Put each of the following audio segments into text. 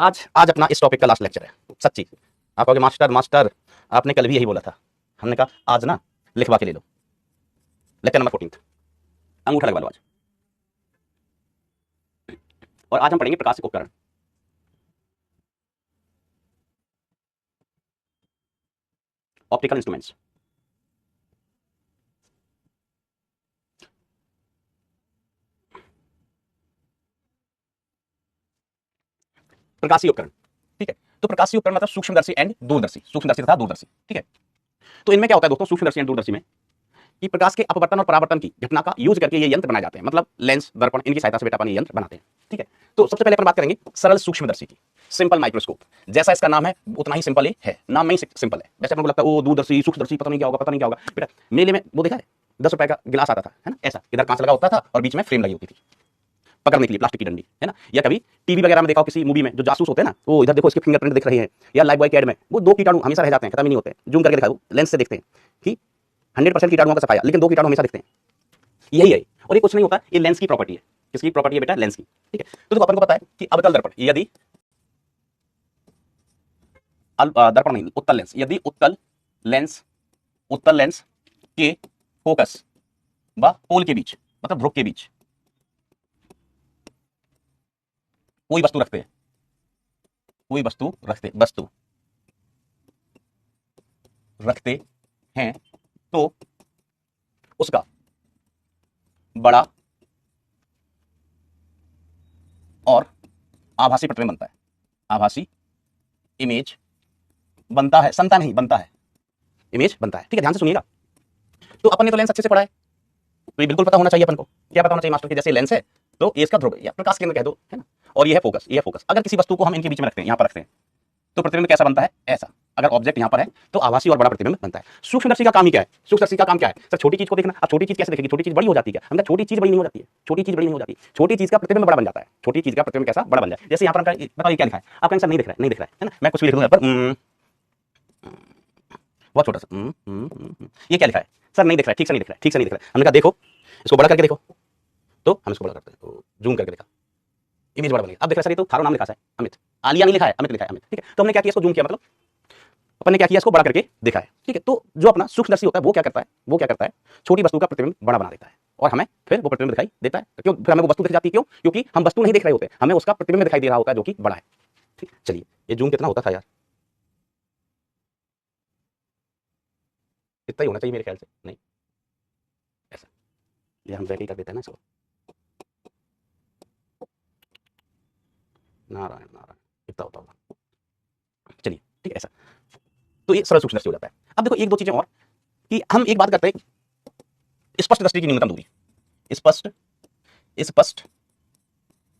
आज आज अपना इस टॉपिक का लास्ट लेक्चर है। सच्ची आप कहोगे मास्टर मास्टर आपने कल भी यही बोला था। हमने कहा आज ना लिखवा के ले लो। लेक्चर नंबर 14 अंगूठा लगवा लो आज। और आज हम पढ़ेंगे प्रकाशिक उपकरण। Optical instruments. प्रकाशीय उपकरण, ठीक है। तो प्रकाशीय उपकरण मतलब सूक्ष्मदर्शी एंड दूरदर्शी, सूक्ष्मदर्शी तथा दूरदर्शी, ठीक है। तो इनमें क्या होता है दोस्तों, सूक्ष्मदर्शी एंड दूरदर्शी में कि प्रकाश के अपवर्तन और परावर्तन की घटना का यूज करके ये यंत्र बनाए जाते हैं। मतलब लेंस, दर्पण, इनकी सहायता से बेटा अपन ये यंत्र बनाते हैं, ठीक है। तो सबसे पहले अपन बात करेंगे सरल सूक्ष्मदर्शी की, सिंपल माइक्रोस्कोप। जैसा इसका नाम है उतना ही सिंपल है, नाम में ही सिंपल है। वैसे अपन को लगता है वो दूरदर्शी सूक्ष्मदर्शी पता नहीं क्या होगा, पता नहीं क्या होगा। बेटा मेले में वो देखा है 10 रुपए का गिलास आता था, है ना, ऐसा इधर कांच लगा होता था और बीच में फ्रेम लगी होती थी पकड़ने के लिए, प्लास्टिक की डंडी, है ना। या कभी टीवी वगैरह में देखा हो किसी मूवी में जो जासूस होते हैं ना, वो इधर देखो इसके फिंगरप्रिंट दिख रही है। या लाइफ बॉय कैड में वो 2 कीटाणु हमेशा रह जाते हैं, खत्म ही नहीं होते। जूम करके दिखाओ, लेंस से देखते हैं कि 100% कीटाणुओं का सफाया, लेकिन 2 कीटाणु हमेशा दिखते हैं। यही है। और ये कुछ नहीं होता, ये लेंस की प्रॉपर्टी है। किसकी प्रॉपर्टी है बेटा? लेंस की, ठीक है। तो देखो अपन को पता है कि अवतल दर्पण यदि दर्पण नहीं, उत्तल लेंस, यदि उत्तल लेंस के फोकस व पोल के बीच, मतलब ध्रुव के बीच कोई वस्तु रखते हैं तो उसका बड़ा और आभासी प्रतिबिंब बनता है, आभासी इमेज बनता है, संता नहीं बनता है, इमेज बनता है, ठीक है। ध्यान से सुनिएगा। तो अपन ने तो लेंस अच्छे से पढ़ा है, तो ये बिल्कुल पता होना चाहिए अपन को। क्या पता होना चाहिए मास्टर की? जैसे लेंस है तो ये इसका ध्रुव या प्रकाश केंद्र कह दो, है ना, और ये है फोकस, ये है फोकस। अगर किसी वस्तु को हम इनके बीच में रखते हैं, यहां पर रखते हैं, तो प्रतिबिंब कैसा बनता है? ऐसा। अगर ऑब्जेक्ट यहां पर है तो आभासी और बड़ा प्रतिबिंब बनता है। सूक्ष्मदर्शी का काम ही क्या है? सूक्ष्मदर्शी का काम क्या है? सर छोटी चीज को देखना। अब छोटी चीज कैसे देखेगी? छोटी चीज बड़ी हो जाती है क्या? हमने छोटी चीज बड़ी नहीं हो जाती है, छोटी चीज बड़ी नहीं हो जाती, छोटी चीज का प्रतिबिंब बड़ा बन जाता है। छोटी चीज का प्रतिबिंब कैसा? बड़ा बन जाए। जैसे यहां पर बताओ ये क्या लिखा है? आपका आंसर नहीं दिख रहा है, नहीं दिख रहा है ना। मैं कुछ भी लिख दूंगा पर बहुत छोटा सा ये क्या लिखा है? सर नहीं दिख रहा है, ठीक से नहीं दिख रहा है, ठीक से नहीं दिख रहा है। हमने कहा देखो इसको बड़ा करके देखो, तो हम इसको बड़ा करते हैं, जूम करके देखा, इमेज बड़ा बन गया। अब देख रहा सर ये तो थारो नाम लिखा है अमित, आलिया नहीं लिखा है, अमित लिखा है, अमित, ठीक है। तो हमने क्या किया, इसको जूम किया, मतलब अपन ने क्या किया, इसको बड़ा करके देखा है, ठीक है। तो जो अपना सूक्ष्मदर्शी होता है वो क्या करता है, छोटी वस्तु का प्रतिबिंब बड़ा बना देता है और हमें फिर वो प्रतिबिंब दिखाई देता है। क्यों? फिर हमें वो वस्तु दिख जाती है। क्यों? क्योंकि हम वस्तु नहीं देख रहे होते, हमें उसका प्रतिबिंब दिखाई दे रहा होता है जो कि बड़ा है, ठीक। चलिए ये जूम कितना होता था यार? इतना ही होना चाहिए मेरे ख्याल से, नहीं ऐसा, ये हम वैसे ही कर देते हैं ना इसको। नारायण नारायण, इतना होता होगा। चलिए ठीक है, ऐसा। तो ये सरल सूक्ष्मदर्शी हो जाता है। अब देखो एक दो चीजें और कि हम एक बात करते हैं, स्पष्ट दृष्टि की न्यूनतम दूरी, स्पष्ट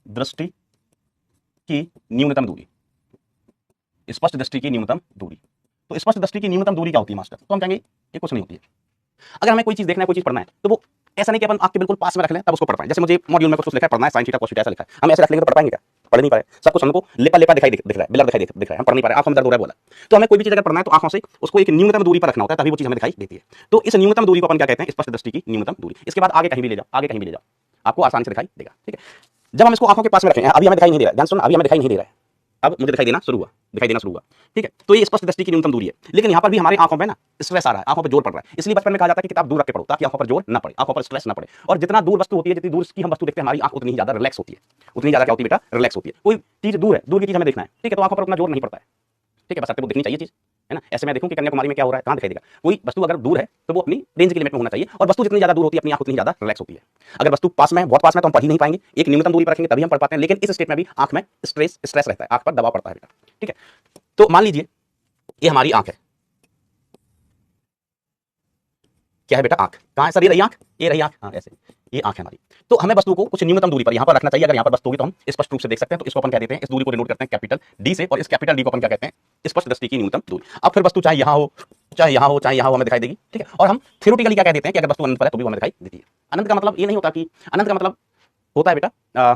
दृष्टि की न्यूनतम दूरी, स्पष्ट दृष्टि की न्यूनतम दूरी। तो स्पष्ट दृष्टि की न्यूनतम दूरी क्या होती है मास्टर? तो हम कहेंगे ये कुछ नहीं होती है। अगर हमें कोई चीज देखना है, कोई चीज पढ़ना है, तो वो ऐसा नहीं कि अपन आंख के बिल्कुल पास में रख लें तब उसको पढ़ पाएं। जैसे मुझे मॉड्यूल में कुछ लिखा है, पढ़ना है साइन थीटा कोस थीटा ऐसा लिखा है, हम ऐसे रख लेंगे तो पढ़ पाएंगे क्या? पढ़ नहीं पाए। सब कुछ हमको लेपा लेपा दिख रहा है, ब्लर दिख रहा है, हम पढ़ नहीं पा रहे, आंखों में दर्द हो रहा है बोला। तो हमें कोई भी चीज अगर पढ़ना है तो आंखों से उसको एक न्यूनतम दूरी पर रखना होता है, तभी वो चीज हमें दिखाई देती है। तो इस न्यूनतम दूरी को अपन क्या कहते हैं? स्पष्ट दृष्टि की न्यूनतम दूरी। इसके बाद आगे कहीं भी ले जाओ, आगे कहीं भी ले जाओ, आपको आसानी से दिखाई देगा, ठीक है। जब हम इसको आंखों के पास में रखें, अभी हमें दिखाई नहीं दे रहा है, ध्यान सुनना, अभी हमें दिखाई नहीं दे रहा है, अब मुझे दिखाई देना शुरू हुआ, ठीक है। तो ये स्पष्ट दृष्टि की न्यूनतम दूरी है। लेकिन यहाँ पर भी हमारी आंखों में ना स्ट्रेस आ रहा है, आंखों पर जोर पड़ रहा है। इसलिए बचपन में कहा जाता है कि किताब दूर रख के पढ़ो ताकि आंखों पर जोर ना पड़े, आंखों पर स्ट्रेस ना पड़े। और जितना दूर वस्तु होती है, जितनी दूर की हम वस्तु देखते हैं, हमारी आंख उतनी ही ज्यादा रिलैक्स होती है, उतनी ज्यादा क्या होती है बेटा? रिलैक्स होती है। कोई चीज दूर है, दूर की चीज हमें देखना है, ठीक है, तो आंखों पर उतना जोर नहीं पड़ता है, ठीक है, बस आपको दिखनी चाहिए चीज, है ना। ऐसे मैं देखूं कि कन्याकुमारी में क्या हो रहा है, कहां दिखाई देगा? कोई वस्तु अगर दूर है तो वो अपनी रेंज के लिमिट में होना चाहिए, और वस्तु जितनी ज्यादा दूर होती है अपनी आंख उतनी ज्यादा रिलैक्स होती है। अगर वस्तु पास में, बहुत पास में, तो हम पढ़ ही नहीं पाएंगे। एक न्यूनतम दूरी पर रखेंगे तभी हम पढ़ पाते हैं। लेकिन इस स्टेट में भी आंख में स्ट्रेस रहता है, आंख पर दबाव पड़ता है बेटा, ठीक है। तो मान लीजिए ये हमारी आंख है, क्या है बेटा? आंख। कहां है सर? ये रही आंख, ये रही आंख, हाँ ऐसे, ये आंख है हमारी। तो हमें वस्तु को कुछ न्यूनतम दूरी पर यहां पर रखना चाहिए। अगर यहां पर वस्तु होगी तो हम स्पष्ट रूप से देख सकते हैं, तो इसको अपन कह देते हैं, इस दूरी को डिनोट करते हैं कैपिटल डी से, और इस कैपिटल डी को अपन क्या कहते हैं? स्पष्ट दृष्टि की न्यूनतम दूरी। अब फिर वस्तु चाहे यहां हो, चाहे यहां हो, चाहे यहां हो, हमें दिखाई देगी, ठीक है। और हम थ्योरेटिकली क्या कह देते हैं कि अगर वस्तु अनंत पर है तो भी हमें दिखाई देती है। अनंत का मतलब ये नहीं होता कि, अनंत का मतलब होता है बेटा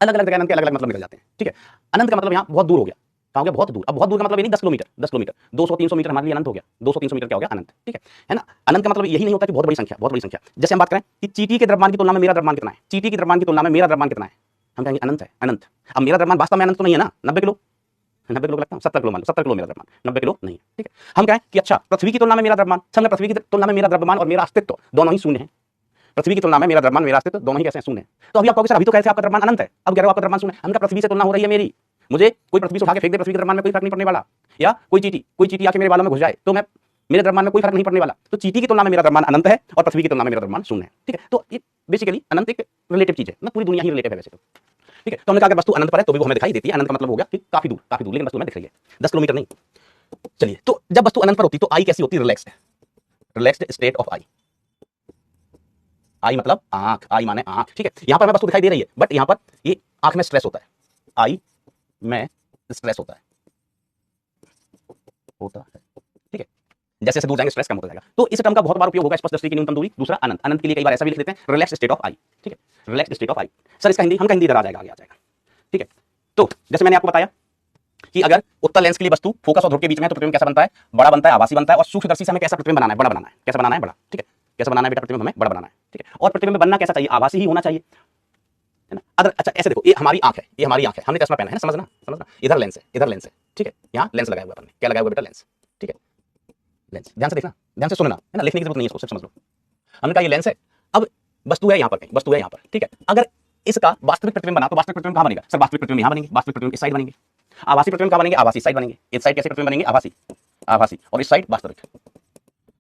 अलग अलग जगह अनंत के अलग अलग मतलब निकल जाते हैं, ठीक है। अनंत का मतलब यहाँ बहुत दूर हो गया, कहा हो गया? बहुत दूर। अब बहुत दूर का मतलब ये नहीं 10 किलोमीटर, 200-300 मीटर हमारे लिए अनंत हो गया, 200-300 मीटर क्या हो गया? अनंत, ठीक है ना। अनंत का मतलब यही नहीं होता कि बहुत बड़ी संख्या, बहुत बड़ी संख्या। जैसे हम बात करें कि चींटी के द्रव्यमान की तुलना में मेरा द्रव्यमान कितना है, चींटी की द्रव्यमान की तुलना में मेरा द्रव्यमान कितना है, हम कहेंगे अनंत है, अनंत। अब मेरा द्रव्यमान वास्तव में अनंत तो नहीं है ना, 90 किलो, 90 किलो लगता है, 70 किलो मान लो, 70 किलो मेरा द्रव्यमान, 90 किलो नहीं है, ठीक है। हम कहें कि अच्छा पृथ्वी की तुलना में मेरा द्रव्यमान, समझ, पृथ्वी की तुलना में मेरा द्रव्यमान और मेरा अस्तित्व दोनों ही शून्य है। पृथ्वी की तुलना में मेरा द्रव्यमान, मेरा अस्तित्व दोनों ही कैसे शून्य है। तो अभी आप कहोगे सर अभी तो कैसे आपका द्रव्यमान अनंत है, अब कह रहे हो आपका द्रव्यमान शून्य है। हमने पृथ्वी से तुलना हो रही है मेरी, मुझे कोई पृथ्वी से उठा के फेंक दे, पृथ्वी के द्रव्यमान में कोई फर्क नहीं पड़ने वाला, या कोई चीटी आके मेरे बालों में घुस जाए तो मैं, मेरे द्रव्यमान में कोई फर्क नहीं पड़ने वाला। तो चीटी की तुलना में मेरा द्रव्यमान अनंत है और पृथ्वी की तुलना में मेरा द्रव्यमान शून्य है, ठीक है। तो ये बेसिकली अनंत एक रिलेटिव चीज है ना, पूरी दुनिया ही रिलेटिव है वैसे तो, ठीक है। तो हमने कहा अगर वस्तु अनंत पर है तो भी वो हमें दिखाई देती है, अनंत का मतलब हो गया कि काफी दूर, लेकिन वस्तु हमें दिख रही है 10 किलोमीटर नहीं। चलिए, तो जब वस्तु अनंत पर होती तो आई कैसी होती, रिलैक्स्ड, रिलैक्स्ड स्टेट ऑफ आई। आई मतलब आंख, आई माने आंख, ठीक है। यहां पर हमें वस्तु दिखाई दे रही है, बट यहां पर ये आंख में स्ट्रेस होता है, आई में स्ट्रेस होता है, ठीक है। जैसे जैसे दूर जाएंगे स्ट्रेस कम होता जाएगा। तो इस टर्म का बहुत बार उपयोग होगा, स्पष्ट दृष्टि की न्यूनतम दूरी, दूसरा अनंत। अनंत के लिए कई बार ऐसा भी लिख देते हैं रिलैक्स्ड स्टेट ऑफ आई, ठीक है, relaxed state of I. Sir इसका हिंदी, हम हिंदी इधर आ जाएगा, आगे आ जाएगा, ठीक है। तो जैसे मैंने आपको बताया कि अगर उत्तल लेंस के लिए वस्तु फोकस और ध्रुव के बीच में है तो प्रतिबिंब कैसा बनता है, बड़ा बनता है, आभासी बनता है। और सूक्ष्मदर्शी से हमें कैसा प्रतिबिंब बनाना है, बड़ा बनाना है। कैसा बनाना है, बड़ा, ठीक है। कैसा बनाना है बेटा, प्रतिबिंब हमें बड़ा बनाना है, ठीक है। और प्रतिबिंब बनना कैसा चाहिए, आभासी ही होना चाहिए, है ना। अगर अच्छा ऐसे देखो, ये हमारी आंख है, ये हमारी आंख है, हमने चश्मा पहना है ना, समझना समझना, इधर लेंस है, इधर लेंस है, ठीक है। यहाँ लेंस लगाया हुआ है, क्या लगाया हुआ बेटा, लेंस, ठीक है। लेंस ध्यान से देखना, ध्यान से सुनना, है ना, लिखने की जरूरत नहीं है, इसको सिर्फ समझ लो। हमने कहा ये लेंस है, अब वस्तु है यहाँ पर कहीं, वस्तु है यहाँ पर, ठीक है। अगर इसका वास्तविक प्रतिबिंब बना तो वास्तविक प्रतिबिंब कहाँ बनेगा, सर वास्तविक प्रतिबिंब यहाँ बनेंगे, वास्तविक प्रतिबिंब इस साइड बनेंगे। आभासी प्रतिबिंब कहाँ बनेंगे, आभासी साइड बनेंगे। इस साइड कैसे प्रतिबिंब बनेंगे, आभासी, आभासी, और इस साइड वास्तविक।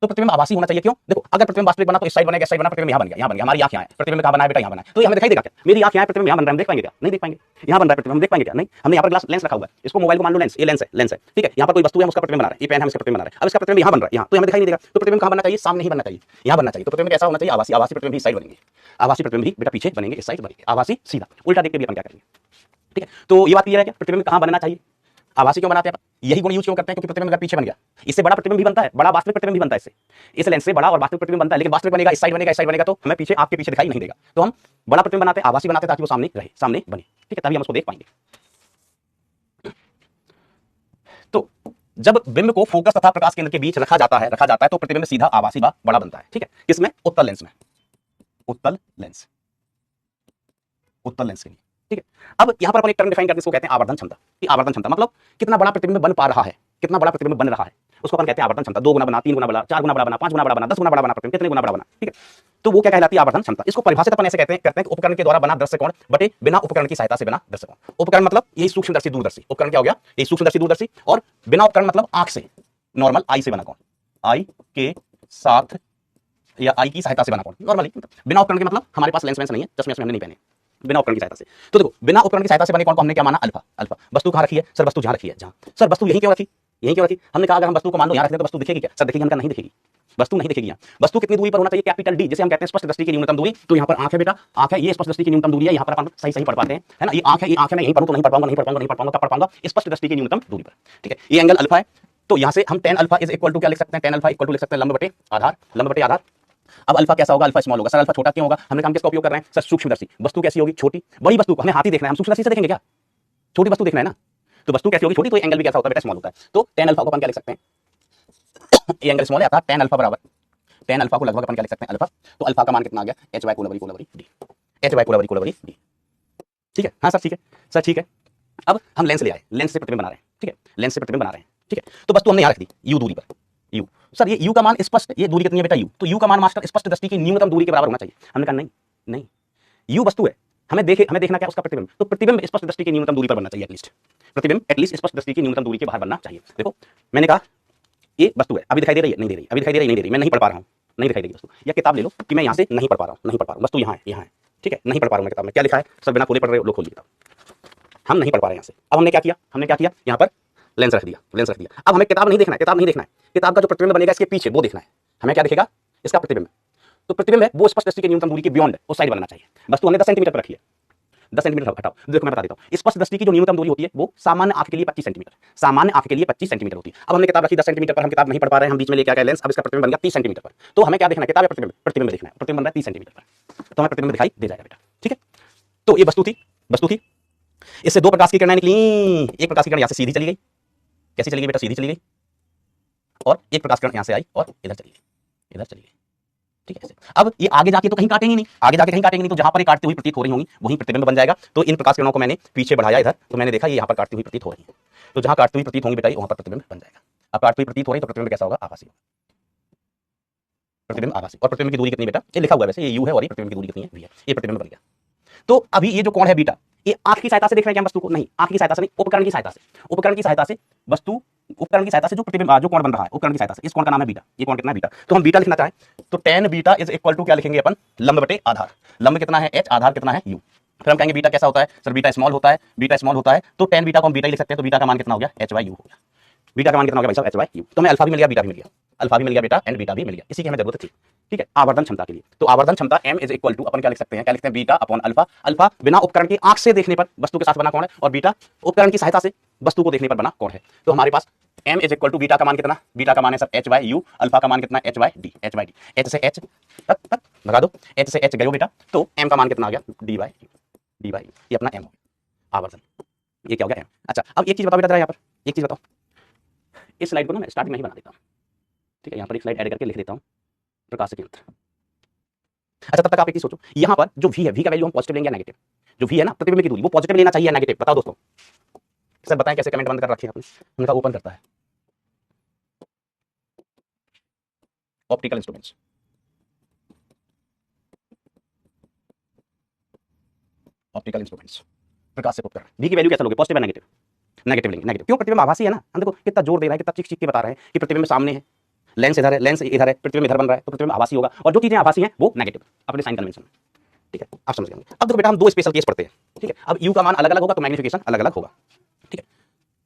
तो प्रतिबिंब आभासी होना चाहिए, क्यों, देखो अगर प्रतिबिंब वास्तविक बना तो इस साइड बनेगा, इस साइड बना, प्रतिबिंब यहाँ बन गया, यहाँ बन गया। हमारी आंख यहाँ है, प्रतिबिंब कहाँ बना है बेटा, यहाँ बना है। तो हमें दिखाई देगा क्या, मेरी आंख यहाँ है, प्रतिबिंब यहाँ बन रहा है, हम देख पाएंगे क्या, नहीं देख पाएंगे। यहाँ बन रहा है प्रतिबिंब, हम देख पाएंगे क्या, नहीं। हमने यहाँ पर ग्लास लेंस रखा हुआ है, इसको मोबाइल को मान लो लेंस, ये लेंस है, लेंस है, ठीक है। यहाँ पर कोई वस्तु है, हम उसका प्रतिबिंब बना रहे हैं, ये पेन है, हम इसका प्रतिबिंब बना रहे हैं। अब इसका प्रतिबिंब यहाँ बन रहा है, यहाँ, तो हमें दिखाई नहीं देगा। तो प्रतिबिंब कहाँ बनना चाहिए, सामने ही बनना चाहिए, यहाँ बनना चाहिए। तो प्रतिबिंब कैसा होना चाहिए, आभासी, आभासी प्रतिबिंब भी इस साइड बनेंगे, आभासी प्रतिबिंब भी बेटा पीछे बनेंगे, इस साइड बनेंगे, आभासी सीधा। उल्टा देख के भी अपन क्या करेंगे, ठीक है। तो ये बात क्लियर है क्या, प्रतिबिंब कहाँ बनना चाहिए, आभासी क्यों बनाते हैं, यही गुण यूज क्यों करते हैं, क्योंकि प्रतिबिंब अगर पीछे बन गया, इससे बड़ा प्रतिबिंब भी बनता है, बड़ा वास्तविक प्रतिबिंब भी बनता है इससे, इस लेंस से बड़ा और वास्तविक प्रतिबिंब बनता है। लेकिन वास्तविक बनेगा इस साइड बनेगा, इस साइड बनेगा, तो हमें पीछे, आपके पीछे दिखाई नहीं देगा। तो हम बड़ा प्रतिबिंब बनाते हैं, आभासी बनाते हैं, ताकि वो सामने रहे, सामने बने, ठीक है, तभी हम उसको देख पाएंगे। तो जब बिंब को फोकस तथा प्रकाश केंद्र के बीच रखा जाता है तो प्रतिबिंब सीधा आभासी व बड़ा बनता है, ठीक है। किसमें, उत्तल लेंस में, उत्तल लेंस, उत्तल लेंस के लिए, ठीक है। अब यहां पर अपन एक टर्म डिफाइन करते हैं, इसको कहते हैं आवर्धन क्षमता। कि आवर्धन क्षमता मतलब कितना बड़ा प्रतिबिंब बन पा रहा है, कितना बड़ा प्रतिबिंब बन रहा है, उसको अपन कहते हैं आवर्धन क्षमता। 2 गुना बना, 3 गुना बना, 4 गुना बड़ा बना, 5 गुना बड़ा बना, 10 गुना बड़ा बना, प्रतिबिंब कितने गुना बड़ा बना, ठीक है। तो वो क्या कहलाती है, आवर्धन क्षमता। इसको परिभाषित अपन ऐसे करते हैं कि उपकरण के द्वारा बना दृश्य कोण बटे बिना उपकरण की सहायता से बना दृश्य कोण। उपकरण मतलब यही सूक्ष्मदर्शी दूरदर्शी, उपकरण क्या हो गया, ये सूक्ष्मदर्शी दूरदर्शी, और बिना उपकरण मतलब आंख से, नॉर्मल आई से बना कोण, आई के साथ या आई की सहायता से बना कोण, नॉर्मली। बिना उपकरण के मतलब हमारे पास लेंस वेंस नहीं है, चश्मे हमने नहीं पहने, बिना उपकरण की सहायता से। तो देखो बिना उपकरण की सहायता से बने कोण को हमने क्या माना, अल्फा। अल्फा वस्तु कहां रखी है, सर वस्तु जहां रखी है, जहां, सर वस्तु यहीं क्यों रखी, यहीं क्यों रखी, हमने कहा अगर हम वस्तु को मान लो यहां रख दें तो वस्तु दिखेगी क्या, सर दिखेगी, हमने कहा नहीं दिखेगी, वस्तु नहीं दिखेगी। यहाँ वस्तु कितनी दूरी पर होना चाहिए, कैपिटल डी, जिसे हम कहते हैं स्पष्ट दृष्टि की न्यूनतम दूरी। तो यहाँ पर आंख है बेटा, आंख है, ये स्पष्ट दृष्टि की न्यूनतम दूरी है, यहाँ पर अपन सही सही पढ़ पाते हैं, है ना। ये आंख है, ये आंख है, मैं यहीं पढ़ूं तो नहीं पढ़ पाऊंगा, नहीं पढ़ पाऊंगा, नहीं पढ़ पाऊंगा, कब पढ़ पाऊंगा, स्पष्ट दृष्टि की न्यूनतम दूरी पर, ठीक है। ये एंगल अल्फा है, तो यहाँ से हम tan alpha is equal to क्या लिख सकते हैं, tan अल्फा इक्वल टू लिख सकते हैं लंब बटे आधार, लंब बटे आधार। अब अल्फा कैसा होगा, अल्फा स्मॉल होगा, सर अल्फा छोटा क्यों होगा, हमने काम किसका उपयोग कर रहे हैं, सर सूक्ष्मदर्शी। वस्तु कैसी होगी, छोटी, बड़ी वस्तु को हमें हाथी देखना है, हम सूक्ष्मदर्शी से देखेंगे क्या, छोटी वस्तु देखना है ना। तो वस्तु कैसी होगी, छोटी, तो एंगल भी कैसा होता है बेटा, स्मॉल होता है। तो tan अल्फा को अपन क्या लिख सकते हैं, ये एंगल स्मॉल है, अर्थात tan अल्फा बराबर, tan अल्फा को लगभग अपन क्या लिख सकते हैं, अल्फा। तो अल्फा का मान कितना आ गया, hy कोलवरी कोलवरी डी, hy कोलवरी डी, ठीक है। हाँ सर ठीक है, सर ठीक है। अब हम लेंस ले आए, लेंस से प्रतिबिंब बना रहे हैं, ठीक है, लेंस से प्रतिबिंब बना रहे हैं, ठीक है। तो वस्तु हमने यहाँ रख दी u दूरी पर, u, सर ये u का मान स्पष्ट, ये दूरी कितनी है बेटा u, तो u का मान मास्टर स्पष्ट दृष्टि की न्यूनतम दूरी के बराबर होना चाहिए। हमने कहा नहीं नहीं, u वस्तु है, हमें देखना क्या उसका प्रतिबिंब, तो प्रतिबिंब स्पष्ट दृष्टि की न्यूनतम दूरी पर बनना चाहिए, एटलीस्ट प्रतिबिंब एटलीस्ट स्पष्ट दृष्टि की न्यूनतम दूरी के बाहर बनना चाहिए। देखो मैंने कहा ये वस्तु है, अभी दिखाई दे रही है, नहीं दे रही, अभी दिखाई दे रही, नहीं दे रही, मैं नहीं पढ़ पा रहा हूँ, नहीं दिखाई देगी वस्तु। या किताब ले लो कि मैं यहाँ से नहीं पढ़ पा रहा हूँ, नहीं पढ़ पा रहा हूँ, वस्तु यहाँ है, यहाँ है, ठीक है, नहीं पढ़ पा रहा हूँ मैं किताब में, क्या लिखा है, सर बिना खोले पढ़ रहे हो, लो खोल किताब, हम नहीं पढ़ पा रहे हैं यहाँ से। अब हमने क्या किया, यहाँ पर लेंस रख दिया, लेंस रख दिया। अब हमें किताब नहीं देखना है, किताब नहीं देखना है, किताब का जो प्रतिबिंब बनेगा इसके पीछे वो देखना है, हमें क्या दिखेगा, इसका प्रतिबिंब। तो प्रतिबिंब है वो स्पष्ट दृष्टि की न्यूनतम दूरी के बियॉन्ड उस साइड बनना चाहिए। वस्तु हमने 10 सेंटीमीटर पर रखी है, 10 सेंटीमीटर हटाओ, देखो मैं बता देता हूँ, स्पष्ट दृष्टि की जो न्यूनतम दूरी होती है वो सामान्य आंख के लिए 25 सेंटीमीटर, सामान्य आंख के लिए 25 सेंटीमीटर होती है। अब हमने किताब रखी 10 सेंटीमीटर पर, हम किताब नहीं पढ़ पा रहे हैं, हम बीच में लेके आ गए लेंस, अब इसका प्रतिबिंब बन गया 30 सेंटीमीटर पर। तो हमें क्या देखना है, किताब या प्रतिबिंब, प्रतिबिंब देखना है, प्रतिबिंब बन रहा है 30 सेंटीमीटर पर, तो हमें प्रतिबिंब दिखाई दे जाएगा बेटा, ठीक है। तो ये वस्तु थी, इससे 2 प्रकाश की किरणें निकली, एक प्रकाश की किरण यहाँ से सीधी चली गई, कैसी चली गई बेटा, सीधी चली गई, और एक प्रकाश किरण यहाँ से आई और इधर चली गई, ठीक है। अब ये आगे जाके तो कहीं काटेंगे नहीं, आगे जाके कहीं काटेंगे नहीं, तो जहां पर ये काटती हुई प्रतीत हो रही होंगी वहीं प्रतिबिंब बन जाएगा। तो इन प्रकाश किरणों को मैंने पीछे बढ़ाया इधर, तो मैंने देखा ये यहाँ पर काटती हुई प्रतीत हो रही है, तो जहां काटती हुई प्रतीत होंगी बेटा वहां पर प्रतिबिंब बन जाएगा। अब काटती हुई प्रतीत हो रही तो प्रतिबिंब कैसा होगा, आभासी होगा, प्रतिबिंब आभासी। और प्रतिबिंब की दूरी कितनी बेटा, ये लिखा हुआ है वैसे, ये यू है और ये प्रतिबिंब की दूरी कितनी है, वी है, ये प्रतिबिंब बन गया। तो अभी ये जो कोण है बीटा, ये आंख की सहायता से देख रहे हैं क्या वस्तु को, नहीं आंख की सहायता से नहीं, उपकरण की सहायता से, उपकरण की सहायता से वस्तु, उपकरण की सहायता से जो प्रतिबिंब जो कोण बन रहा है उपकरण की सहायता से, इस कोण का नाम है बीटा। ये कोण कितना है बीटा, तो हम बीटा लिखना चाहें तो tan beta is equal to क्या लिखेंगे अपन, लंब बटे आधार। लंब कितना है h, आधार कितना है u। फिर हम कहेंगे बीटा कैसा होता है, सर बीटा स्मॉल होता है, बीटा स्मॉल होता है, तो tan बीटा को हम बीटा ही लिख सकते हैं, तो बीटा का मान कितना हो गया, h बाई यू हो गया। बीटा का मान कितना हो गया भाई साहब, h बाई यू। तो हमें अल्फा भी मिल गया, बीटा भी मिल गया, अल्फा भी मिल गया बेटा एंड बीटा भी मिल गया, इसी की हमें जरूरत थी। ठीक है, आवर्धन क्षमता के लिए, तो आवर्धन क्षमता m इज इक्वल टू अपन क्या लिख सकते हैं, क्या लिखते हैं, बीटा अपॉन अल्फा। अल्फा बिना उपकरण के आंख से देखने पर वस्तु के साथ बना कोण है, और बीटा उपकरण की सहायता से वस्तु को देखने पर बना कोण है। तो हमारे पास m is equal to beta का मान कितना, बीटा का मान है sir h by U, alpha का मान कितना h by D, h by D, h से h तक भगा दो, h से h गए हो बेटा, तो m का मान कितना आ गया, d by you, D by you, ये अपना m हो गया आवर्धन, ये क्या हो गया m। अच्छा अब एक चीज बताओ बेटा जरा, यहाँ पर एक चीज बताओ, इस स्लाइड को ना मैं स्टार्टिंग में ही बना देता हूँ, ठीक है, यहाँ पर एक स्लाइड ऐड करके लिख देता हूँ प्रकाश के यंत्र। अच्छा तब तक आप एक चीज सोचो, यहाँ पर जो v है, v का वैल्यू हम पॉजिटिव लेंगे या नेगेटिव, जो v है ना प्रतिबिंब की दूरी, वो पॉजिटिव लेना चाहिए या नेगेटिव, बताओ दोस्तों। सर बताएं कैसे, कमेंट बंद कर रखे हैं आपने, उनका ओपन करता है। ऑप्टिकल इंस्ट्रूमेंट्स, ऑप्टिकल इंस्ट्रूमेंट्स, प्रकाश से उपकरण, v की वैल्यू कैसे लोगे, पॉजिटिव या नेगेटिव, नेगेटिव लेंगे, नेगेटिव। क्यों, प्रतिबिंब आभासी है ना, हम देखो कितना जोर दे रहा है, कितना चिक चिक के बता रहे हैं कि प्रतिबिंब सामने है, लेंस इधर है, लेंस इधर है, प्रतिबिंब इधर बन रहा है, तो प्रतिबिंब आभासी होगा, और जो चीजें आभासी हैं वो नेगेटिव, अपने साइन कन्वेंशन में। ठीक है, आप समझ गए। अब देखो बेटा हम दो स्पेशल केस पढ़ते हैं, ठीक है, अब u का मान अलग अलग होगा तो मैग्निफिकेशन अलग अलग होगा, ठीक है।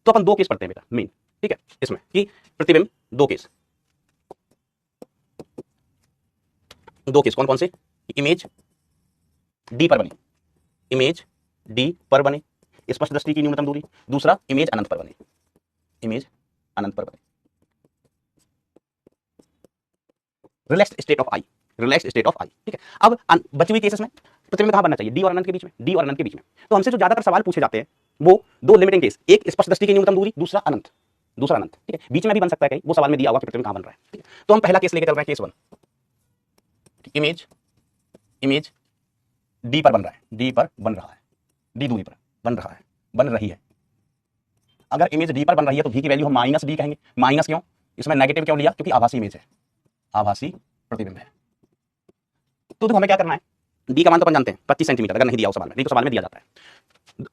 तो अपन दो केस पढ़ते हैं बेटा मेन, ठीक है, इसमें कि प्रतिबिंब दो केस, दो केस कौन कौन से, इमेज डी पर बने, इमेज डी पर बने, स्पष्ट दृष्टि की न्यूनतम दूरी, दूसरा इमेज अनंत पर बने, इमेज अनंत पर बने, relaxed state of eye, relaxed state of eye, ठीक है। अब बची हुई केसेस में प्रतिबिंब कहां बनना चाहिए, डी और अनंत के बीच में, डी और अनंत के बीच में। तो हमसे जो ज्यादातर सवाल पूछे जाते हैं वो दो लिमिटिंग केस, एक स्पष्ट दृष्टि की न्यूनतम दूरी, दूसरा अनंत, दूसरा अनंत, ठीक है, बीच में भी बन सकता है कहीं, वो सवाल में दिया होगा कि प्रतिबिंब कहां बन रहा है, ठीक है। तो हम पहला केस लेके चल रहे हैं, केस 1, इमेज, इमेज डी पर बन रहा है, डी पर बन रहा है, डी दूरी पर बन रहा है, बन रही है। अगर इमेज डी पर बन रही है तो v की वैल्यू हम माइनस डी कहेंगे। माइनस क्यों, इसमें नेगेटिव क्यों लिया, क्योंकि आभासी इमेज है, आभासी प्रतिबिंब है। तो देखो हमें क्या करना है, डी का मान तो अपन जानते हैं 25 सेंटीमीटर, अगर नहीं दिया हो सवाल में, नहीं तो सवाल में दिया जाता है।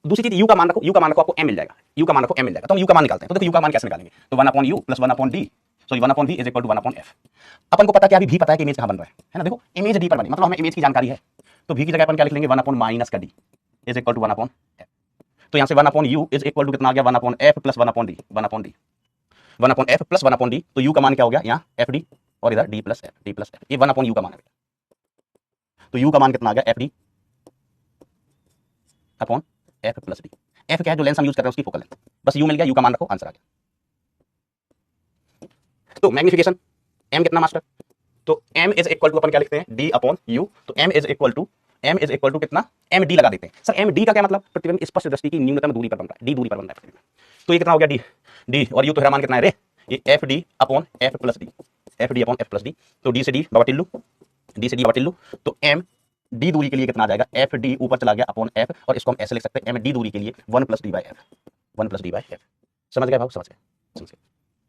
दूसरी चीज यू का मान रखो, यू का मान रखो, आपको m मिल जाएगा, यू का मान रखो m मिल जाएगा, तो हम यू का मान निकालते हैं। तो देखो यू का मान कैसे निकालेंगे, तो 1/u + 1/d, sorry 1/v is equal to 1/f। अपन को पता क्या, अभी भी पता है कि इमेज कहां बन रहा है ना, देखो इमेज डी पर बनी, मतलब हमें इमेज की जानकारी है, तो v की जगह अपन क्या लिख लेंगे, 1/- इज इक्वल टू 1/f। तो यहां से 1/u इज इक्वल टू कितना आ गया, 1/f + 1/d, 1/d, 1/f + 1/d, तो u का मान क्या हो गया, यहाँ fd और इधर d + f, d + f, ये 1/u का मान है। तो u का मान कितना आ गया, fd upon f + d। f क्या है, जो लेंस हम यूज कर रहे हैं उसकी फोकल लेंथ, बस u मिल गया, u का मान रखो, आंसर आ गया। तो मैग्निफिकेशन m कितना मास्टर, तो m इज इक्वल टू अपन क्या लिखते हैं, d अपॉन u, तो m इज इक्वल टू कितना, md लगा देते हैं। सर md का क्या मतलब, प्रतिबिंब स्पष्ट दृष्टि की न्यूनतम दूरी पर बन रहा है, d दूरी पर बन रहा है प्रतिबिंब, तो ये कितना हो गया, d और u तो मान कितना है रे, ये fd upon f + d, fd upon f + d, तो d से d बाबा टिल्लू, d से d बाबा टिल्लू, तो m d दूरी के लिए कितना आ जाएगा, fd ऊपर चला गया अपॉन f, और इसको हम ऐसे लिख सकते हैं m d दूरी के लिए 1 + d/f, 1 + d/f। समझ गए भाव, समझ गए,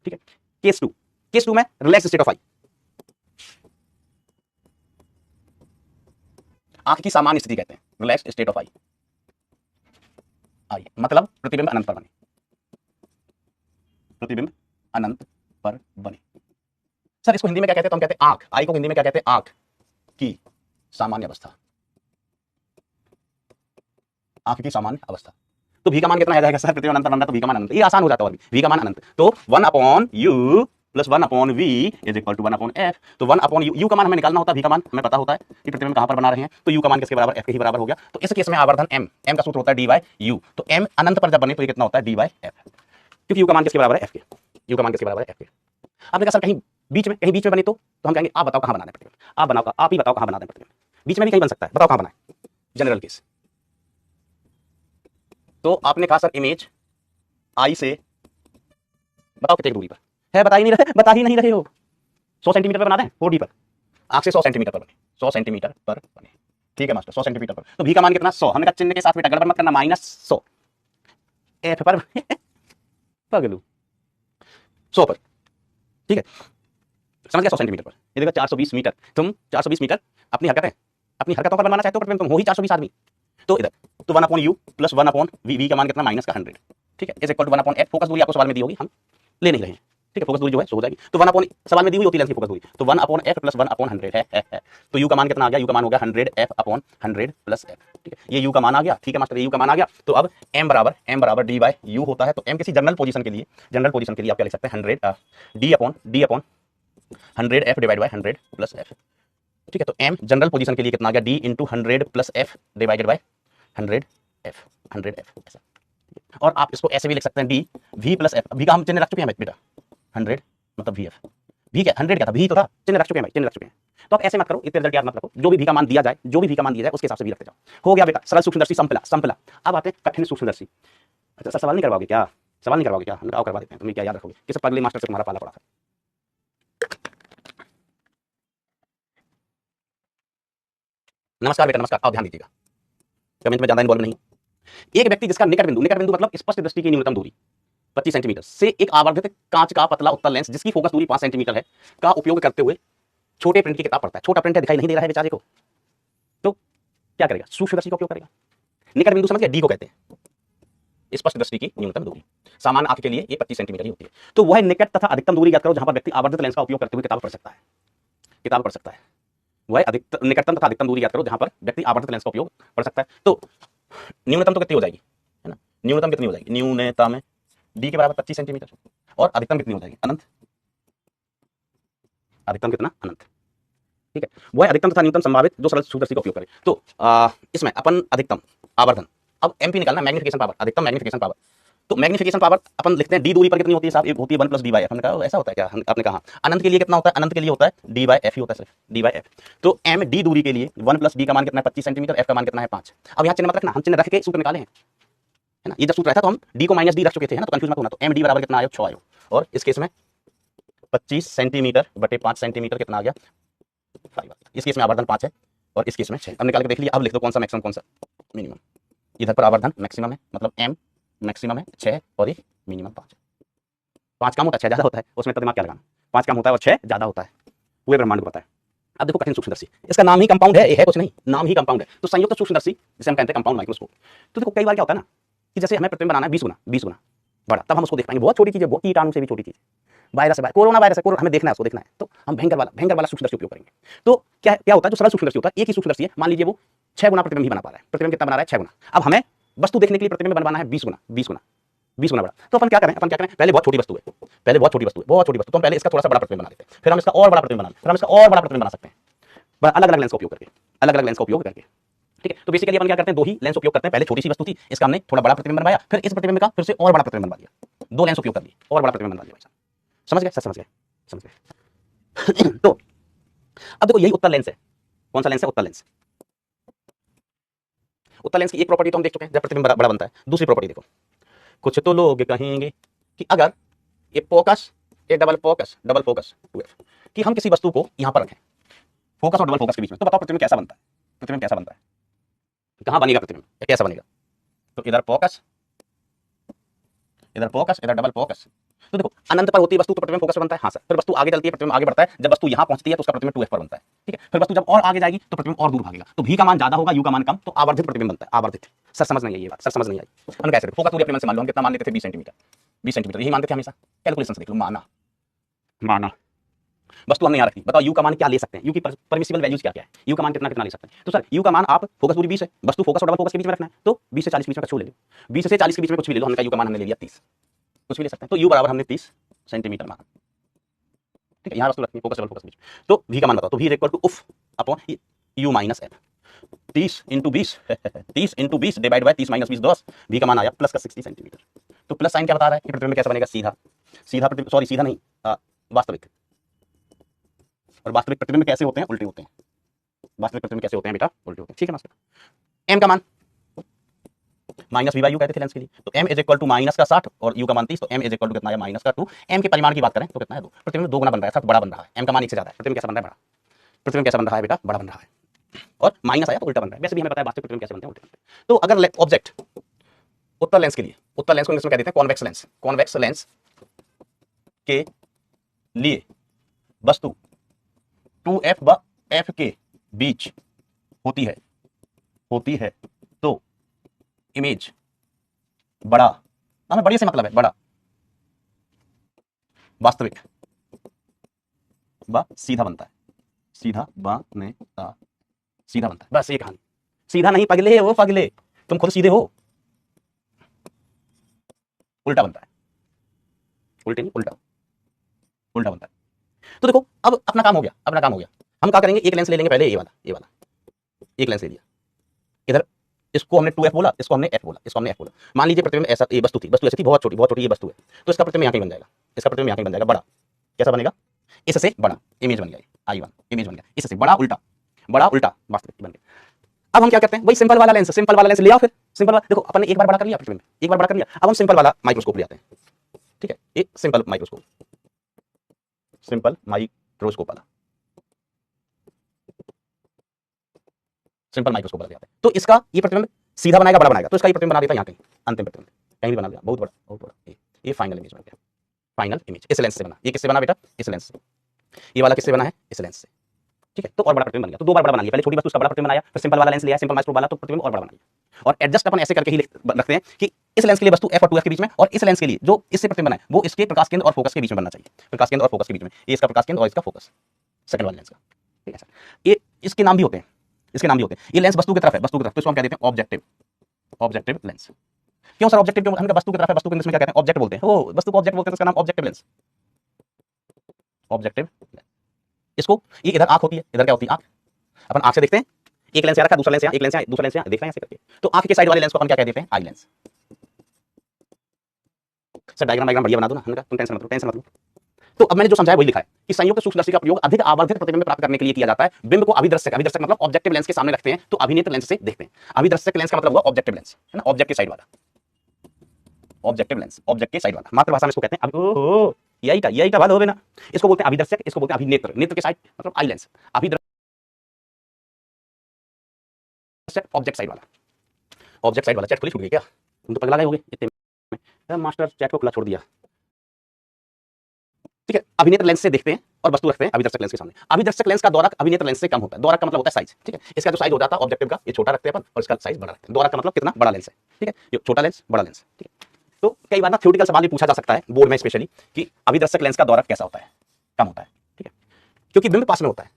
ठीक है। केस 2, केस 2 में रिलैक्स स्टेट ऑफ आई, आंख की सामान्य स्थिति कहते हैं, रिलैक्स स्टेट ऑफ आई, आई मतलब प्रतिबिंब अनंत पर बने, प्रतिबिंब अनंत पर बने। सर इसको हिंदी में क्या कहते हैं, तो हम कहते हैं आंख, आई को हिंदी में क्या कहते हैं, आंख की सामान्य अवस्था, आंख की सामान्य अवस्था। तो v का मान कितना आ जाएगा सर, प्रतिबिंब अनंत पर बन रहा है तो v का मान अनंत, ये आसान हो जाता है, और v का मान अनंत, तो 1/u + 1/v is equal to 1/f। तो 1/u, u का मान हमें निकालना होता है, v का मान हमें पता होता है कि प्रतिबिंब कहां पर बना रहे हैं, तो u का मान किसके बराबर, f के ही बराबर हो गया। तो इस केस में आवर्धन m का सूत्र होता है d/u, तो m अनंत पर जब बने तो ये कितना होता है, d/f, क्योंकि u का मान किसके बराबर है, f के, u का मान किसके बराबर है, f के। आपने कहा सर कहीं बीच में बने तो हम कहेंगे आप बताओ कहां बनाना है प्रतिबिंब, आप बनाओ, आप ही बताओ कहां बनाना है प्रतिबिंब, बीच में भी कहीं बन सकता है, बताओ कहां बनाए, जनरल केस। तो आपने कहा सर इमेज आई से बताओ कितनी दूरी पर है, बता ही नहीं रहे हो, 100 सेंटीमीटर पर बना दें 4D पर, आंख से 100 सेंटीमीटर पर बने, 100 सेंटीमीटर पर बने, ठीक है मास्टर, 100 सेंटीमीटर पर। तो v का मान कितना 100, हमने कहा चिन्ह के साथ बेटा गड़बड़ मत करना, -100 f पर पगलू 100 पर, ठीक है समझ गया, 100 सेंटीमीटर पर। ये देखो 420 मीटर, तुम 420 मीटर अपनी हरकतों पर बनवाना चाहते हो, तुम हो ही 420 आदमी। तो इधर तो 1/u प्लस 1/v, v का मान कितना -100, ठीक है, is equal to 1/f। Focus दूरी आपको सवाल में दी होगी, हम ले नहीं रहे हैं, ठीक है, फोकस दूरी जो है सो हो जाएगी। तो 1 सवाल में दी हुई होती है लेंस की फोकस दूरी, तो 1/f प्लस 1/100 है। तो u का मान कितना आ गया, u का मान हो गया 100f/100 प्लस f, ठीक है, ये u का मान आ गया, ठीक है मास्टर, ये u का मान आ गया। तो अब m बराबर d/u होता है। तो m किसी जनरल पोजीशन के लिए आप क्या लिख सकते हैं, 100 d/100f divide by 100 plus f, ठीक है। तो m जनरल पोजीशन के लिए कितना आ गया, d into 100 plus f divided by 100f ऐसा। और आप इसको ऐसे भी लिख सकते हैं d v plus f, v का हम चिन्ह रख चुके हैं बेटा, 100 मतलब vf, v क्या 100 क्या था, v तो था, चिन्ह रख चुके हैं भाई, चिन्ह रख चुके हैं। तो आप ऐसे मत करो, इतने रिजल्ट याद मत रखो, जो भी v का मान दिया जाए, उसके हिसाब से भी रखते जाओ। हो गया बेटा सरल सूक्ष्मदर्शी संपला। अब आते हैं कठिन सूक्ष्मदर्शी। अच्छा सर सवाल नहीं करवाओगे क्या, हम आओ करवा देते हैं, तुम्हें क्या याद रखोगे, किस पगले मास्टर से तुम्हारा पाला पड़ा था। नमस्कार बेटा नमस्कार, आओ ध्यान दीजिएगा, कमेंट में ज्यादा इन्वॉल्व नहीं। एक व्यक्ति जिसका निकट बिंदु मतलब स्पष्ट दृष्टि की न्यूनतम दूरी 25 सेंटीमीटर से एक आवर्धित कांच का पतला उत्तल लेंस जिसकी फोकस दूरी 5 सेंटीमीटर है का उपयोग करते हुए छोटे प्रिंट की किताब पढ़ता है। छोटा प्रिंट है, दिखाई नहीं दे रहा है बेचारे को, तो क्या करेगा, सूक्ष्मदर्शी का उपयोग करेगा। निकट बिंदु समझ गया, डी को कहते हैं स्पष्ट दृष्टि की न्यूनतम दूरी, सामान्य आंख के लिए ये 25 सेंटीमीटर ही होती है। तो वह निकट तथा अधिकतम दूरी याद करो जहां पर व्यक्ति आवर्धित लेंस का उपयोग करते हुए किताब पढ़ सकता है। वह निकटतम तथा अधिकतम दूरी याद करो जहां पर व्यक्ति आवर्धित लेंस का उपयोग कर सकता है। तो न्यूनतम तो कितनी हो जाएगी, है ना, न्यूनतम कितनी हो जाएगी, न्यूनतम है डी के बराबर 25 सेंटीमीटर, और अधिकतम कितनी हो जाएगी, अनंत, अधिकतम कितना, अनंत, ठीक है। वह अधिकतम तथा न्यूनतम संभावित जो सरल सूक्ष्मदर्शी का उपयोग करे। तो इसमें अपन अधिकतम आवर्धन, अब एमपी निकालना, मैग्निफिकेशन पावर, अधिकतम मैग्निफिकेशन पावर। तो मैग्निफिकेशन पावर अपन लिखते हैं डी दूरी पर कितनी होती है साहब, होती है 1 + d/f। हमने कहा ऐसा होता है क्या, आपने कहा अनंत के लिए कितना होता है, अनंत के लिए होता है d/f ही होता है, सिर्फ d/f। तो m डी दूरी के लिए 1 + d का मान कितना है 25 सेंटीमीटर, f का मान कितना है 5। अब यहाँ चिन्ह मत रखना, हम चिन्ह रख के सूत्र निकाले हैं, है ना। ये जब सूत्र रहता तो हम d को -d रख चुके थे, है ना, तो कंफ्यूज मत होना। तो m d बराबर कितना आया 6 आया, और इस केस में 25 सेंटीमीटर बटे 5 सेंटीमीटर कितना आ गया 5। इस केस में आवर्धन 5 है और इस केस में 6। अब निकाल के देख लिया, अब लिख दो कौन सा मैक्सिमम कौन सा मिनिमम। इधर पर आवर्धन मैक्सिमम है, मतलब m मैक्सिमम है 6 और ये मिनिमम 5 है। 5 कम होता है 6 ज्यादा होता है, उसमें तो दिमाग क्या लगाना, 5 कम होता है और 6 ज्यादा होता है, पूरे ब्रह्मांड को पता है। अब देखो कठिन सूक्ष्मदर्शी, इसका नाम ही कंपाउंड है कुछ नहीं, नाम ही कंपाउंड है। तो संयुक्त सूक्ष्मदर्शी जिसे हम कहते हैं कंपाउंड माइक्रोस्कोप। तो देखो कई बार क्या होता है ना कि जैसे हमें प्रतिबिंब बनाना है 20 गुना बड़ा, तब हम उसको देख पाएंगे, बहुत छोटी चीज है, बहुत कीटाणु से भी छोटी चीज, वायरस है, कोरोना वायरस है, हमें देखना है, उसको देखना है, तो हम भयंकर वाला सूक्ष्मदर्शी उपयोग करेंगे। तो क्या होता है, जो सरल सूक्ष्मदर्शी होता है, एक ही सूक्ष्मदर्शी है, मान लीजिए वो 6 गुना प्रतिबिंब ही बना पा रहा है। प्रतिबिंब कितना बना रहा है 6 गुना। अब हमें वस्तु देखने के लिए प्रतिबिंब बनवाना है 20 गुना बड़ा। तो अपन क्या करें, पहले बहुत छोटी वस्तु है, तो हम पहले इसका थोड़ा सा बड़ा प्रतिबिंब बना लेते हैं, फिर हम इसका और बड़ा प्रतिबिंब बना सकते हैं, अलग-अलग लेंस का उपयोग करके, ठीक है। तो बेसिकली अपन क्या करते हैं, 2 ही लेंस उपयोग करते हैं। पहले छोटी सी वस्तु थी, इसका हमने थोड़ा बड़ा प्रतिबिंब बनवाया, फिर इस प्रतिबिंब का फिर से और बड़ा प्रतिबिंब बनवा दिया, 2 लेंस उपयोग कर लिए और बड़ा प्रतिबिंब बनवा दिया। भाई साहब समझ गए। तो अब देखो यही उत्तल लेंस है, कौन सा लेंस है, उत्तल लेंस। उत्तल लेंस की एक प्रॉपर्टी तो हम देख चुके हैं, जब प्रतिबिंब बड़ा बनता है। दूसरी प्रॉपर्टी देखो, कुछ तो लोग कहेंगे कि अगर ये फोकस, ये डबल फोकस 2f कि हम किसी वस्तु को यहां पर रखें, फोकस और डबल फोकस के बीच में, तो बताओ प्रतिबिंब कैसा बनता है, कहां बनेगा प्रतिबिंब, कैसा बनेगा। तो इधर फोकस इधर डबल फोकस। तो देखो अनंत पर होती है वस्तु तो प्रतिबिंब फोकस पर बनता है, हाँ सर। फिर वस्तु आगे चलती है, प्रतिबिंब आगे बढ़ता है, जब वस्तु यहां पहुंचती है तो उसका प्रतिबिंब 2f पर बनता है, ठीक है। फिर वस्तु जब और आगे जाएगी तो प्रतिबिंब और दूर भागेगा, तो v का मान ज्यादा होगा, u का मान कम, तो आवर्धित प्रतिबिंब बनता है, आवर्धित। सर समझ नहीं आई ये बात, समझ नहीं आई। हम कैसे फोकस दूरी अपने मन से मान लो, हम कितना मान लेते थे 20 सेंटीमीटर यही मानते थे हमेशा, कैलकुलेशन से देख लो, माना वस्तु हमने यहाँ रखी, बताओ u का मान क्या ले सकते हैं, u की परमिसिबल वैल्यूज क्या है, u का मान कितना ले सकते हैं। तो सर u का मान आप फोकस दूरी 20 है, वस्तु फोकस और डबल फोकस के बीच में रखना है, तो 20 से 40 के बीच में कुछ ले लो, 20 से 40 के बीच में कुछ भी ले लो। हमने u का मान हमने ले लिया 30, कुछ भी ले सकते हैं। तो u बराबर हमने 30 सेंटीमीटर माना, ठीक है। यहाँ वस्तु रखनी है, फोकस डबल फोकस के बीच। तो v का मान बताओ, तो v इज इक्वल टू उफ upon u minus f, 30 into 20 divide by 30 minus 20 10, v का मान आया प्लस का 60 सेंटीमीटर। तो प्लस साइन क्या बता रहा है कि प्रतिबिंब कैसा बनेगा, सीधा नहीं, वास्तविक। और वास्तविक प्रतिबिंब कैसे होते हैं, उल्टे होते हैं। वास्तविक प्रतिबिंब कैसे होते हैं बेटा, उल्टे होते हैं, ठीक है मास्टर। m का मान -v/u कहते थे लेंस के लिए, तो m is equal to minus का 60 और u का मान 30, तो m इज इक्वल टू कितना है -2। m के परिमाण की बात करें तो कितना है 2, प्रतिबिंब 2 गुना बन रहा है, बड़ा बन रहा है, m का मान 1 से ज्यादा है, प्रतिबिंब कैसा बन रहा है, बड़ा। प्रतिबिंब कैसा बन रहा है बेटा, बड़ा बन रहा है, और माइनस आया तो उल्टा बन रहा है। वैसे भी हमें पता है वास्तविक प्रतिबिंब कैसे बनते हैं, उल्टे बनते हैं। तो अगर ऑब्जेक्ट उत्तल लेंस के लिए, उत्तल लेंस को इंग्लिश में कह देते हैं कॉन्वेक्स लेंस, कॉन्वेक्स लेंस के लिए वस्तु 2f व f के बीच होती है तो इमेज बड़ा, हमें बड़े से मतलब है बड़ा, वास्तविक व सीधा बनता है, सीधा बनेगा, सीधा बनता है, बस ये कहानी। सीधा नहीं पगले वो पगले, तुम खुद सीधे हो, उल्टा बनता है, उल्टे नहीं उल्टा, उल्टा बनता है। तो देखो अब अपना काम हो गया, अपना काम हो गया। हम क्या करेंगे, एक लेंस ले लेंगे पहले, ये वाला एक लेंस ले लिया, इधर इसको हमने 2f बोला, इसको हमने f बोला, इसको हमने f बोला। मान लीजिए प्रतिबिंब ऐसा, ये वस्तु ऐसी थी, बहुत छोटी ये वस्तु है, तो इसका प्रतिबिंब यहाँ कहीं बन जाएगा, इसका प्रतिबिंब यहाँ कहीं बन जाएगा, बड़ा। कैसा बनेगा, इससे बड़ा, इमेज बन गया, I1 इमेज बन गया, इससे बड़ा उल्टा, बड़ा उल्टा वास्तविक बन गया। अब हम क्या करते हैं, वही सिंपल वाला लेंस ले आओ, फिर सिंपल वाला देखो, अपन ने एक बार बड़ा कर लिया प्रतिबिंब, एक बार बड़ा कर लिया, अब हम सिंपल वाला माइक्रोस्कोप ले आते हैं, ठीक है, एक सिंपल माइक्रोस्कोप, सिंपल माइक्रोस्कोप वाला, सिंपल माइक्रोस्कोप वाला ले आते हैं। तो इसका ये प्रतिबिंब सीधा बनाएगा, बड़ा बनाएगा, तो इसका ये प्रतिबिंब बना देता है यहाँ कहीं, अंतिम प्रतिबिंब कहीं भी बना दिया, बहुत बड़ा, ये फाइनल इमेज बन गया, फाइनल इमेज इस लेंस से बना। ये किससे बना बेटा, इस लेंस से। ये वाला किससे बना है, इस लेंस से, ठीक है। तो और बड़ा प्रतिबिंब बन गया, तो दो बार बड़ा बना लिया, पहले छोटी वस्तु उसका बड़ा प्रतिबिंब बनाया, फिर सिंपल वाला लेंस लिया, सिंपल माइक्रोस्कोप वाला, तो प्रतिबिंब और बड़ा बना लिया। और एडजस्ट अपन ऐसे करके ही रखते हैं कि इस लेंस के लिए वस्तु f और 2f के बीच में, और इस लेंस के लिए जो इससे प्रतिबिंब बना है वो इसके प्रकाश केंद्र और फोकस के बीच में बनना चाहिए, प्रकाश केंद्र और फोकस के बीच में, ये इसका प्रकाश केंद्र और इसका फोकस, सेकंड वाले लेंस का, ठीक है सर। ये इसके नाम भी होते हैं, इसके नाम भी होते हैं। ये लेंस वस्तु की तरफ है, वस्तु की तरफ, तो इसको हम क्या देते हैं, ऑब्जेक्टिव लेंस। क्यों सर ऑब्जेक्टिव, क्यों, हम वस्तु की तरफ है, वस्तु के इंग्लिश में क्या कहते हैं, ऑब्जेक्ट बोलते हैं, वो वस्तु को ऑब्जेक्ट बोलते हैं, इसका नाम ऑब्जेक्टिव लेंस, ऑब्जेक्टिव लेंस। इसको ये इधर आंख होती है, इधर क्या होती है, आंख। अपन आंख से देखते हैं, एक लेंस यहाँ रखा, दूसरा लेंस यहाँ, एक लेंस यहाँ, दूसरा लेंस यहाँ, देख रहे हैं ऐसे करके। तो आंख के साइड वाले लेंस को अपन क्या कह देते हैं, आई लेंस। सर डायग्राम बढ़िया बना दो ना, हमने कहा तुम टेंशन मत लो। तो अब मैंने जो समझाया वही लिखा है कि संयुक्त सूक्ष्म दर्शी का प्रयोग अधिक आवर्धित प्रतिबिंब प्राप्त करने के लिए किया जाता है। बिंब को अभिदर्शक मतलब ऑब्जेक्टिव लेंस के सामने रखते हैं तो अभिनेत्र लेंस से देखते हैं। अभिदर्शक लेंस का मतलब हुआ ऑब्जेक्टिव लेंस, है ना, ऑब्जेक्ट के साइड वाला, ऑब्जेक्टिव लेंस, ऑब्जेक्ट के साइड वाला। मातृभाषा में इसको कहते हैं ओहो, यही का बात हो ना, इसको बोलते हैं अभिदर्शक, इसको बोलते हैं अभिनेत्र, नेत्र के साइड मतलब आई लेंस, अभिदर्शक ऑब्जेक्ट साइड वाला, ऑब्जेक्ट साइड वाला। चैट खुली छूट गई क्या, तुम तो पगला गए होगे इतने में, मास्टर चैट को खुला छोड़ दिया, ठीक है। अभिनेत्र लेंस से देखते हैं और वस्तु रखते हैं अभिदर्शक लेंस के सामने। अभिदर्शक लेंस का दौरा अभिनेत्र लेंस से कम होता है, दौरा का मतलब होता है साइज, ठीक है। इसका जो साइज हो जाता है ऑब्जेक्टिव का, ये छोटा रखते हैं अपन और इसका साइज बड़ा रखते हैं। दौरा का मतलब कितना बड़ा लेंस है, ठीक है, ये छोटा लेंस बड़ा लेंस, ठीक है। तो कई बार ना थ्योरेटिकल सवाल भी पूछा जा सकता है बोर्ड में स्पेशली कि अभिदर्शक लेंस का दौरा कैसा होता है, कम होता है, ठीक है, क्योंकि बिंब पास में होता है।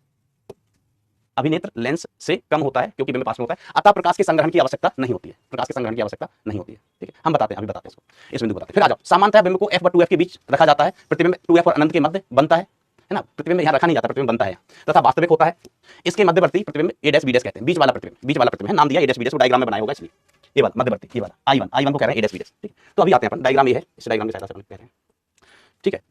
अभिनेत्र लेंस से कम होता है क्योंकि बिंब पास में होता है, अतः प्रकाश के संग्रहण की आवश्यकता नहीं होती है, प्रकाश के संग्रहण की आवश्यकता नहीं होती है, ठीक है। हम बताते हैं, अभी बताते हैं इसको, इस बिंदु बताते हैं। फिर आ जाओ, सामान्यतः बिंब को f व 2f के बीच रखा जाता है, प्रतिबिंब 2f और अनंत के मध्य बनता है ना, प्रतिबिंब यहाँ रखा नहीं जाता, प्रतिबिंब बनता है तथा वास्तविक होता है। इसके मध्यवर्ती प्रतिबिंब a' b' कहते हैं, बीच वाला प्रतिबिंब है, नाम दिया a' b', डायग्राम में बनाया होगा इसलिए। ये वाला मध्यवर्ती, ये वाला I1 को कह रहे हैं a' b', ठीक। तो अभी आते हैं अपन, डायग्राम ये है, इस डायग्राम की सहायता से अपन कह रहे हैं, ठीक है।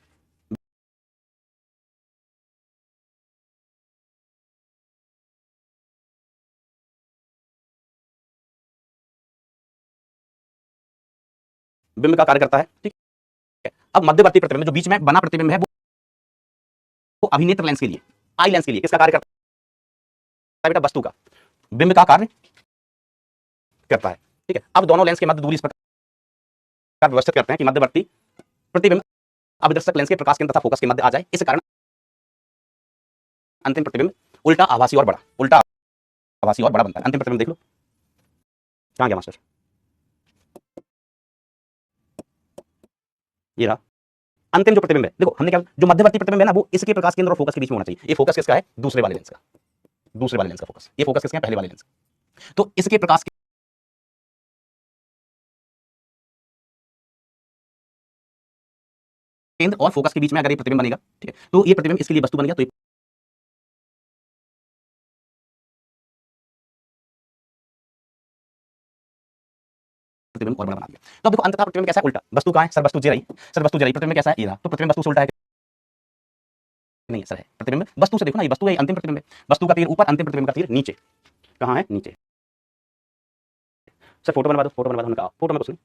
बिंब का कार्य करता है, ठीक है। अब मध्यवर्ती प्रतिबिंब जो बीच में बना प्रतिबिंब है वो अभिनेत्र लेंस के लिए, आई लेंस के लिए किसका कार्य करता है बेटा, वस्तु का, बिंब का कार्य करता है, ठीक है। अब दोनों लेंस के मध्य दूरी इस प्रकार व्यवस्थित करते हैं कि मध्यवर्ती प्रतिबिंब अभिदर्शक लेंस के प्रकाश केंद्र तथा फोकस के मध्य आ जाए। इस कारण अंतिम प्रतिबिंब उल्टा आभासी और बड़ा बनता है। अंतिम प्रतिबिंब देख लो, कहां गया मास्टर, ये रहा अंतिम जो प्रतिबिंब है। देखो हमने क्या, जो मध्यवर्ती प्रतिबिंब है ना वो इसके प्रकाश केंद्र और फोकस के बीच में होना चाहिए। ये फोकस किसका है, दूसरे वाले लेंस का फोकस, ये फोकस किसका है, पहले वाले लेंस का। तो इसके प्रकाश केंद्र और फोकस के बीच में अगर ये प्रतिबिंब बनेगा, ठीक है, तो ये प्रतिबिंब इसके लिए वस्तु बन गया, तो प्रतिबिंब और बड़ा बना दिया। तो अब देखो अंततः प्रतिबिंब कैसा है, उल्टा। वस्तु कहां है सर, वस्तु जी रही, प्रतिबिंब कैसा है, ये रहा। तो प्रतिबिंब वस्तु से उल्टा है नहीं सर, है प्रतिबिंब वस्तु से, देखो ना ये वस्तु है, अंतिम प्रतिबिंब है, वस्तु का तीर ऊपर, अंतिम प्रतिबिंब का तीर नीचे। कहां है, नीचे। सर फोटो बनवा दो, फोटो में कुछ नहीं।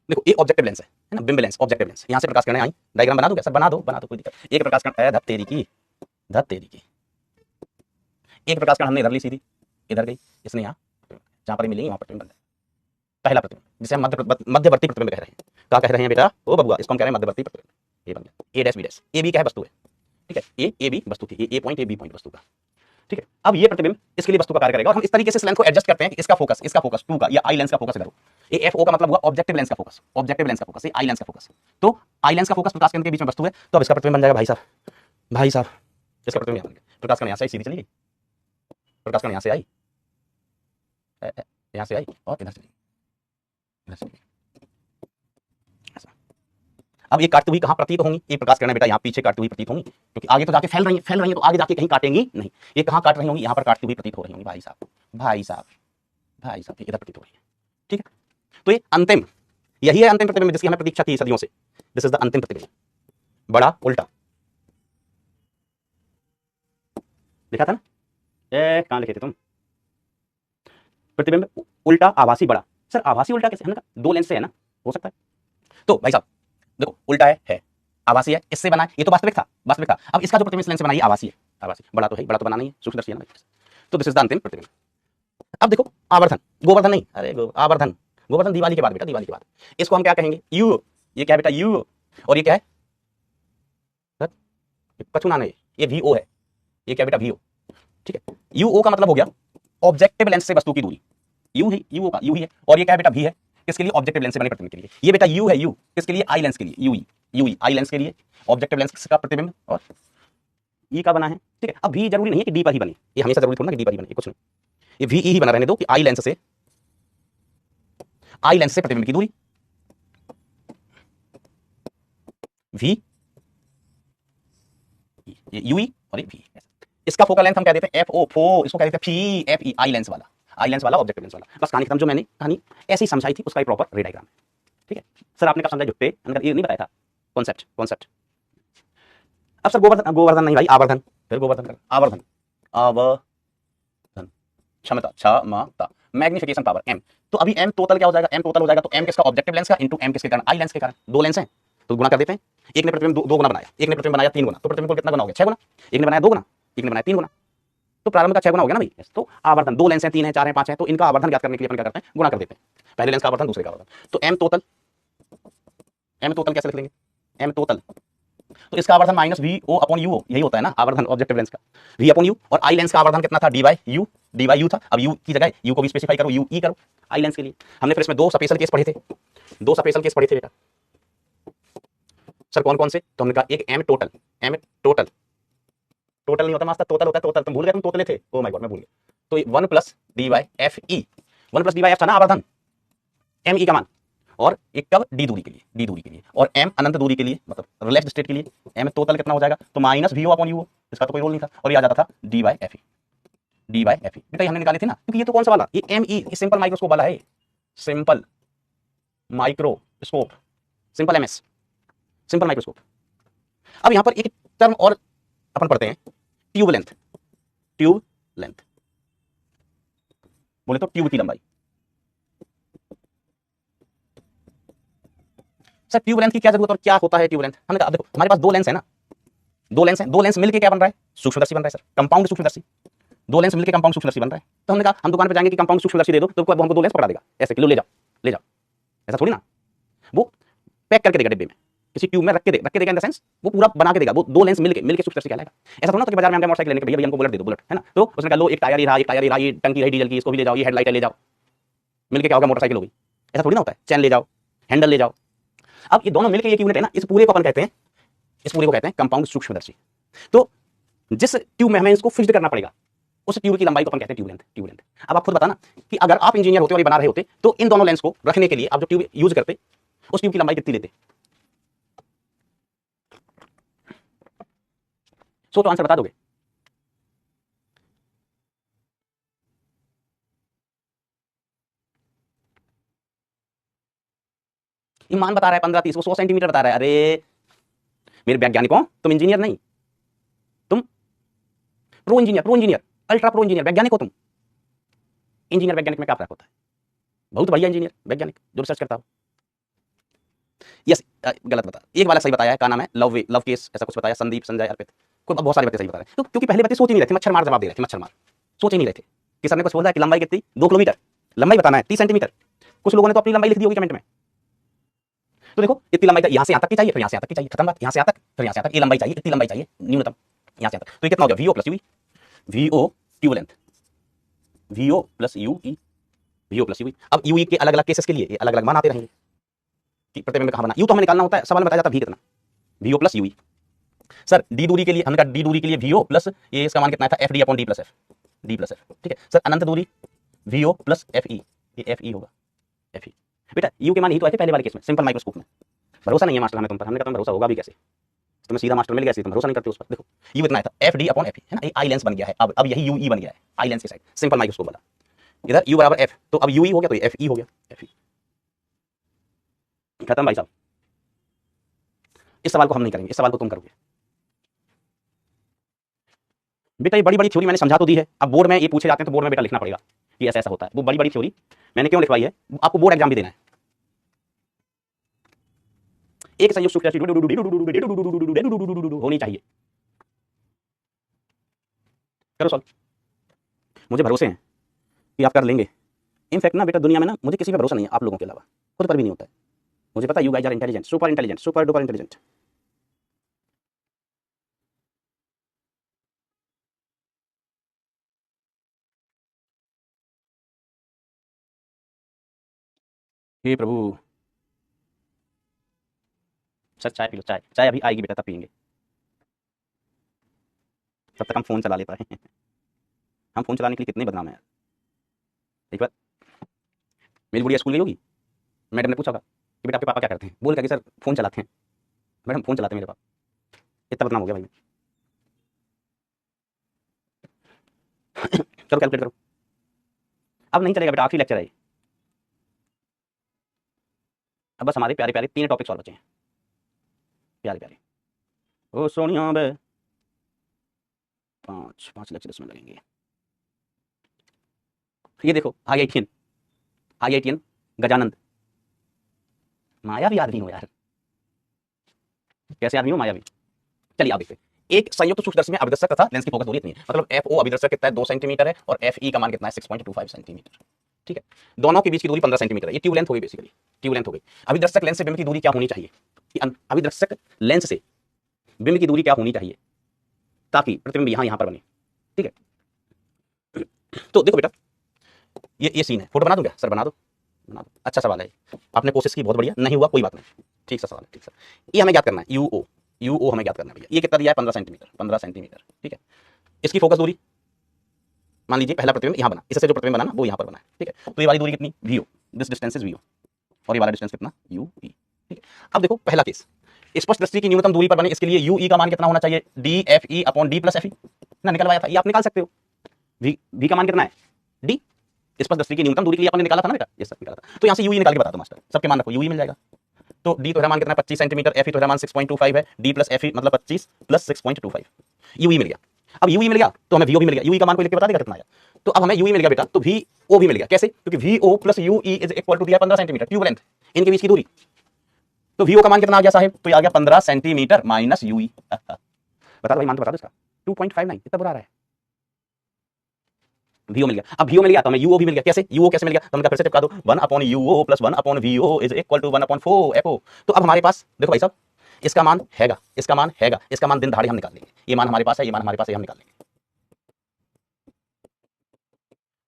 देखो ये ऑब्जेक्टिव लेंस है ना, बिंब लेंस, ऑब्जेक्टिव लेंस। यहां से प्रकाश किरणें आई, डायग्राम बना दो क्या सर, बना दो कोई दिक्कत। एक प्रकाश किरण है, धत तेरी की, एक प्रकाश कण हमने इधर ली सीधी, इधर गई, इसने यहाँ जहां पर मिलेंगी वहां प्रतिबिंब बन जाए। पहला प्रतिबिंब जिसे हम मध्यवर्ती प्रतिबिंब कह रहे हैं। क्या कह रहे हैं बेटा? ओ बबुआ, इसको हम कह रहे हैं मध्यवर्ती प्रतिबिंब। ये बन गया A dash B dash. A B क्या है? वस्तु है, ठीक है। ए बी वस्तु थी, ए पॉइंट, ए बी पॉइंट वस्तु का, ठीक है। अब ये प्रतिबिंब इसके लिए वस्तु का कार्य करेगा और हम इस तरीके से लेंस को एडजस्ट करते हैं कि इसका फोकस 2 का या आई लेंस का फोकस इधर हो। ये एफ ओ का मतलब हुआ ऑब्जेक्टिव लेंस का फोकस, ऑब्जेक्टिव लेंस का फोकस, ये आई लेंस का फोकस। तो आई लेंस का फोकस प्रकाश केंद्र के बीच में वस्तु है, तो अब इसका प्रतिबिंब बन जाएगा भाई साहब, भाई साहब इसका प्रतिबिंब यहाँ बन गया। प्रकाश कण यहाँ से आई, सीधी चली गई, प्रकाश कण यहाँ से आई, यहाँ से आई और इधर चली गई। अब ये काटती हुई कहाँ प्रतीत होंगी? एक प्रकाश किरण बेटा यहाँ पीछे काटती हुई प्रतीत होंगी, क्योंकि आगे तो जाके फैल रही है तो आगे जाके कहीं काटेंगी नहीं। ये कहाँ काट रही होंगी? यहाँ पर काटती हुई प्रतीत हो रही होंगी भाई साहब, भाई साहब, भाई साहब, इधर प्रतीत हो रही है, ठीक है। तो ये अंतिम, यही है अंतिम प्रतिबिंब जिसकी हमें प्रतीक्षा थी सदियों से। दिस इज द अंतिम प्रतिबिंब, बड़ा उल्टा। लिखा था ना, कहाँ लिखे थे तुम? प्रतिबिंब उल्टा आभासी बड़ा। सर आभासी उल्टा कैसे? हमने कहा 2 लेंस से है ना, हो सकता है। तो भाई साहब देखो, उल्टा है, आभासी है, इससे बना है, ये तो वास्तविक था, वास्तविक था। अब इसका जो प्रतिबिंब लेंस से बना है आभासी है, आभासी। बड़ा तो है, बड़ा तो बना नहीं है, सूक्ष्मदर्शी है ना। तो दिस इज द अंतिम प्रतिबिंब। अब देखो आवर्धन, गोवर्धन नहीं, अरे आवर्धन, गोवर्धन दिवाली के बाद बेटा, दिवाली के बाद। इसको हम क्या कहेंगे? यू। ये क्या है बेटा? यू। और ये क्या है? कछु नाम है, ये वी ओ है। ये क्या बेटा? वी ओ, ठीक है। यू ओ का मतलब हो गया ऑब्जेक्टिव लेंस से वस्तु की दूरी, यू ही, यू ओ का यू ही है। और ये क्या है बेटा? वी है, किसके लिए? ऑब्जेक्टिव लेंस से बने प्रतिबिंब के लिए। ये बेटा यू है, यू किसके लिए? आई लेंस के लिए, यू ही आई लेंस के लिए, ऑब्जेक्टिव लेंस का प्रतिबिंब। और ई का बना है, ठीक है। अब वी जरूरी नहीं है कि डी पर ही बने, ये हमेशा जरूरी थोड़ा ना कि डी पर ही बने, कुछ नहीं, ये वी ही बना रहने दो कि आई लेंस से प्रतिबिंब की दूरी वी, ये यू ई और ये वी। इसका फोकल लेंथ हम कह देते हैं एफ ओ, फो, इसको कह देते हैं फी, एफ ई, आई लेंस वाला, ऑब्जेक्टिव लेंस वाला। बस कहानी खत्म। जो मैंने कहानी ऐसी समझाई थी उसका प्रॉपर रे डायग्राम, ठीक है। सर आपने कहा समझाई जुट्टे, ये नहीं बताया था कॉन्सेप्ट। अब सर गोवर्धन नहीं भाई, आवर्धन, फिर गोवर्धन कर, आवर्धन, क्षमता, क्षमता, मैग्निफिकेशन पावर, एम। तो अभी एम टोटल क्या हो जाएगा? एम टोटल हो जाएगा तो एम किसका? ऑब्जेक्टिव लेंस का, इंटू एम किसके कारण? आई लेंस के कारण। 2 लेंस हैं तो गुणा कर देते हैं। एक ने प्रतिबिंब 2 गुना बनाया, एक ने प्रतिबिंब बनाया 3 गुना, तो प्रतिबिंब कितना गुना हो गया? 6 गुना। एक ने बनाया 2 गुना, एक ने बनाया 3 गुना, तो प्रारंभ का 6 गुना हो गया ना भाई। तो आवर्धन 2 लेंस हैं, 3 है, 4 है, 5 है, तो इनका आवर्धन ज्ञात करने के लिए अपन क्या करते हैं? गुणा कर देते हैं, पहले लेंस का आवर्धन, दूसरे का आवर्धन। तो एम टोटल कैसे लिख लेंगे? एम टोटल, तो इसका आवर्धन minus V O upon U O, यही होता है ना आवर्धन ऑब्जेक्टिव लेंस का, वी अपॉन यू। और आई लेंस का आवर्धन कितना था? डी बाई यू था। अब यू की जगह यू को भी स्पेसिफाई करो, यू ई करो आई लेंस के लिए। हमने फिर इसमें 2 स्पेशल केस पढ़े थे, 2 स्पेशल केस पढ़े थे बेटा। सर कौन कौन से? तो हमने कहा एक एम टोटल नहीं होता मास्टर, टोटल होता है, टोटल। तुम भूल गए, तुम तोतले थे, ओ माय गॉड मैं भूल गया। तो 1 plus D by F E, 1 plus D by F था ना आवर्धन, एम ई का मान। और एक कब? डी दूरी के लिए, और एम अनंत दूरी के लिए, मतलब रिलैक्स्ड स्टेट के लिए एम टोटल कितना हो जाएगा? तो minus V O upon U, इसका तो कोई रोल नहीं था, और ये आ जाता था डी बाई एफ ई बेटा। हमने निकाले थे ना, क्योंकि ये तो कौन सा वाला? ये एम ई, सिंपल माइक्रोस्कोप वाला है, simple microscope, simple MS, simple microscope. अब यहां पर एक टर्म और अपन पढ़ते हैं, ट्यूब लेंथ। बोले तो ट्यूब की लंबाई। सर ट्यूब लेंथ की क्या जरूरत और क्या होता है ट्यूब लेंथ? हमने कहा देखो हमारे पास 2 लेंस है ना, 2 लेंस मिलके क्या बन रहा है? सूक्ष्मदर्शी बन रहा है सर, कंपाउंड सूक्ष्मदर्शी। 2 लेंस मिलके कंपाउंड सूक्ष्मदर्शी बन रहा है। तो हमने कहा हम दुकान पे जाएंगे कि कंपाउंड सूक्ष्मदर्शी दे दो, तो हमको 2 लेंस पकड़ा देगा ऐसे कि लो ले जाओ, ऐसा थोड़ी ना। वो पैक करके देगा डिब्बे में, किसी ट्यूब में रख के देगा इन द सेंस वो पूरा बना के देगा। वो 2 लेंस मिलके सूक्ष्मदर्शी कहलाएगा। ऐसा थोड़ा ना कि बाजार में हम मोटरसाइकिल लेने के भैया हमको बुलेट दे दो, बुलेट है ना, तो उसने कहा लो एक टायर ही रहा, ये टंकी है डीजल की, इसको भी ले जाओ, ये हेडलाइट ले जाओ, मिलके क्या होगा? मोटरसाइकिल होगी। ऐसा थोड़ी ना होता है। चैन ले जाओ, हैंडल ले जाओ। अब ये दोनों मिलकर एक यूनिट है ना, इस पूरे को अपन कहते हैं कंपाउंड सूक्ष्मदर्शी। तो जिस ट्यूब में हमें इसको फिक्स्ड करना पड़ेगा, उस ट्यूब की लंबाई को अपन कहते हैं ट्यूब लेंथ। अब आप खुद बताना कि अगर आप इंजीनियर होते और ये बना रहे होते तो इन दोनों लेंस को रखने के लिए आप जो ट्यूब यूज करते, उस ट्यूब की लंबाई कितनी लेते? तो आंसर बता दोगे? ईमान बता रहा है 15-30, वो 100 सेंटीमीटर बता रहा है। अरे मेरे वैज्ञानिक हो तुम, इंजीनियर नहीं, तुम pro engineer, ultra pro engineer, वैज्ञानिक हो तुम। इंजीनियर वैज्ञानिक में क्या फर्क होता है? बहुत बढ़िया इंजीनियर वैज्ञानिक जो रिसर्च करता हो। यस गलत बता, एक वाला सही बताया है, क्या नाम है? लव केस ऐसा कुछ बताया, संदीप, संजय, अर्पित, कोई बहुत सारे बच्चे सही बता रहे हैं। तो क्योंकि पहले बच्चे सोच ही नहीं रहे थे, मच्छर मार जवाब दे रहे थे, मच्छर मार। सोच ही नहीं रहे थे कि सर ने कुछ बोला है कि लंबाई कितनी 2 किलोमीटर, लंबाई बताना है 30 सेंटीमीटर। कुछ लोगों ने तो अपनी लंबाई लिख दी होगी कमेंट में। तो देखो इतनी लंबाई यहां से यहां तक की चाहिए, फिर यहां से यहां तक की चाहिए, खत्म बात। यहां से यहां तक, फिर यहां से यहां तक, ये लंबाई चाहिए, इतनी लंबाई चाहिए न्यूनतम यहां से यहां तक। तो ये कितना हो गया V O plus U E, V O tube length, V O plus U E, V O plus U E. अब यूई के अलग अलग केसेस के लिए ये अलग अलग मान आते रहेंगे कि प्रतिबिंब में कहां बना। यू तो हमें निकालना होता है, सवाल में बताया जाता है वी कितना, V O plus U E. Sir D दूरी के लिए हमने कहा डी दूरी के लिए वीओ प्लस ये इसका मान कितना था F D upon D plus F, D plus F. ठीक है सर अनंत दूरी वीओ प्लस एफ ई, ये एफ ई होगा, एफ ई। बेटा यू के मान ही तो आए थे पहले वाले केस में सिंपल माइक्रोस्कोप में। भरोसा नहीं है मास्टर हमें तुम पर, हमने कहा भरोसा होगा भी कैसे, तुम्हें सीधा मास्टर मिल गया, तुम भरोसा नहीं करते उस पर। देखो यू इतना था F D upon F E है ना, आई लेंस बन गया है। अब यही यू ई बन गया है आई लेंस की साइड, सिंपल माइक्रोस्कोप वाला। इधर यू बराबर एफ, तो अब यू ई हो गया तो ये एफ ई हो गया, एफ ई। खत्म भाई साहब। इस सवाल को हम नहीं करेंगे, इस सवाल को तुम करोगे। बेटा ये बड़ी बड़ी थ्योरी मैंने समझा तो दी है, अब बोर्ड में ये पूछे जाते हैं तो बोर्ड में बेटा लिखना पड़ेगा कि ऐसा ऐसा होता है। वो बड़ी बड़ी थ्योरी मैंने क्यों लिखवाई है, आपको बोर्ड एग्जाम भी देना है। एक संयुक्त सूत्र होनी चाहिए। करो सॉल्व, मुझे भरोसे हैं कि आप कर लेंगे। इनफैक्ट ना बेटा दुनिया में ना मुझे किसी पे भरोसा नहीं है आप लोगों के अलावा, खुद पर भी नहीं होता है। मुझे पता है you guys are intelligent, super duper intelligent. हे प्रभु, सर चाय पी लो, चाय चाय अभी आएगी बेटा तब पियेंगे, तब तक हम फोन चला लेते हैं। हम फोन चलाने के लिए कितने बदनाम है यार। एक बार मेरी बुढ़िया स्कूल गई होगी, मैडम ने पूछा होगा कि बेटा आपके पापा क्या करते हैं, बोल क्या कि सर फोन चलाते हैं, मैडम फोन चलाते हैं मेरे पापा। इतना बदनाम हो गया भाई मैं। चलो कैलकुलेट करो, अब नहीं चलेगा बेटा, आखिरी लेक्चर है ये। अब बस हमारे प्यारे प्यारे 3 टॉपिक्स और बचे हैं, प्यारे प्यारे। ओ सोनिया बे, 5 लेक्चर इसमें लगेंगे। ये देखो IITN गजानंद, मायावी आदमी हो यार, कैसे आदमी हो मायावी। चलिए आप देखते हैं, एक संयुक्त सूक्ष्मदर्शी में अभिदर्शक तथा लेंस की फोकस दूरी इतनी है, मतलब एफ ओ अभिदर्शक कितना है 2 सेंटीमीटर है और एफ ई का मान कितना है 6.25 सेंटीमीटर। ठीक है, दोनों के बीच की दूरी 15 सेंटीमीटर है। ये ट्यूब लेंथ हो गई, बेसिकली ट्यूब लेंथ हो गई। अभिदर्शक लेंस से बिंब की दूरी क्या होनी चाहिए, अभिदर्शक लेंस से बिंब की दूरी क्या होनी चाहिए ताकि प्रतिबिंब यहाँ पर बने। ठीक है, तो देखो बेटा ये सीन है, फोटो बना दूं क्या सर, बना दो बना दो। अच्छा सवाल है, आपने कोशिश की बहुत बढ़िया, नहीं हुआ कोई बात नहीं, ठीक सा सवाल है, ठीक सा। ये हमें याद करना है, यूओ हमें याद करना है भैया। ये कितना दिया है 15 सेंटीमीटर, 15 सेंटीमीटर। ठीक है, इसकी फोकस दूरी मान लीजिए पहला प्रतिबिंब यहाँ बना, इससे जो प्रतिबिंब बना ना वो यहाँ पर बना है। ठीक है, तो ये वाली दूरी कितनी V O, this distance is V O, और ये वाला डिस्टेंस कितना यू ई। ठीक है, अब देखो पहला केस, स्पष्ट दृष्टि की न्यूनतम दूरी पर बने, इसके लिए यू ई का मान कितना होना चाहिए, D F E upon D plus F E ना, निकलवाया था, ये आप निकाल सकते हो। वी का मान कितना है डी, स्पष्ट दृष्टि की न्यूनतम दूरी के लिए आपने निकाला था ना बेटा, ये सब निकाला था। तो यहाँ से यूई निकाल के बता दो मास्टर, सबके मान रखो, यूई मिल जाएगा। तो डी तो मान कितना है 25 सेंटीमीटर, एफ ई तो मान 6.25 है, डी प्लस एफ ई मतलब 25 प्लस 6.25, यूई मिल गया। अब यूई मिल गया तो हमें वीओ भी मिल गया, यूई का मान कोई लिख के बता देगा कितना आया। तो अब हमें यूई मिल गया बेटा, तो वीओ भी मिल गया। कैसे, क्योंकि V O plus U E is equal to दिया 15 सेंटीमीटर ट्यूब लेंथ, इनके बीच की दूरी। तो वीओ का मान कितना आ गया साहब, तो ये आ गया 15 सेंटीमीटर माइनस यूई। बता दो भाई, मान तो बता दो इसका, 2.59, इतना बुरा आ रहा है। वीओ मिल गया, अब वीओ मिल गया तो हमें यूओ भी मिल गया। कैसे, यूओ कैसे मिल गया, तो हमने फिर से चिपका दो 1/यूओ प्लस 1/वीओ इज इक्वल टू 1/4 एफओ। तो अब हमारे पास देखो भाई साहब, इसका मान हैगा, इसका मान हैगा, इसका मान दिन दहाड़े हम निकाल लेंगे। ये मान हमारे पास है, ये मान हमारे पास है, हम निकाल लेंगे।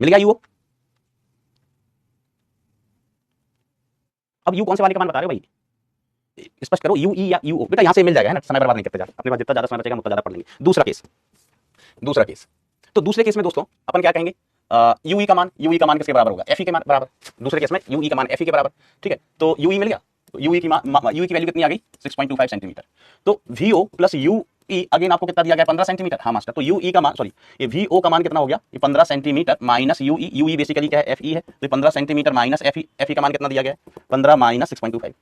मिल गया यूओ। अब यू कौन से वाले का मान बता रहे हो भाई, स्पष्ट करो, यू ई या यूओ। बेटा यहां से मिल जाएगा है ना, समय बर्बाद नहीं करते जा, अपने पास जितना ज्यादा समय बचेगा उतना ज्यादा पढ़ लेंगे। दूसरा केस, तो दूसरे केस में दोस्तों अपन क्या कहेंगे, यूई का मान किसके बराबर होगा, एफ ई के मान बराबर। दूसरे केस में यूई का मान एफ ई के बराबर। ठीक है, तो यूई मिल गया, तो यूई की वैल्यू कितनी आ गई 6.25 सेंटीमीटर। तो वीओ प्लस यूई अगेन आपको कितना दिया गया 15 सेंटीमीटर। हाँ मास्टर, तो यूई का मान सॉरी ये वीओ का मान कितना हो गया, ये 15 centimetre minus U E, U E basically क्या है एफ ई है, तो 15 सेंटीमीटर माइनस एफ ई का मान कितना दिया गया 15 minus 6.25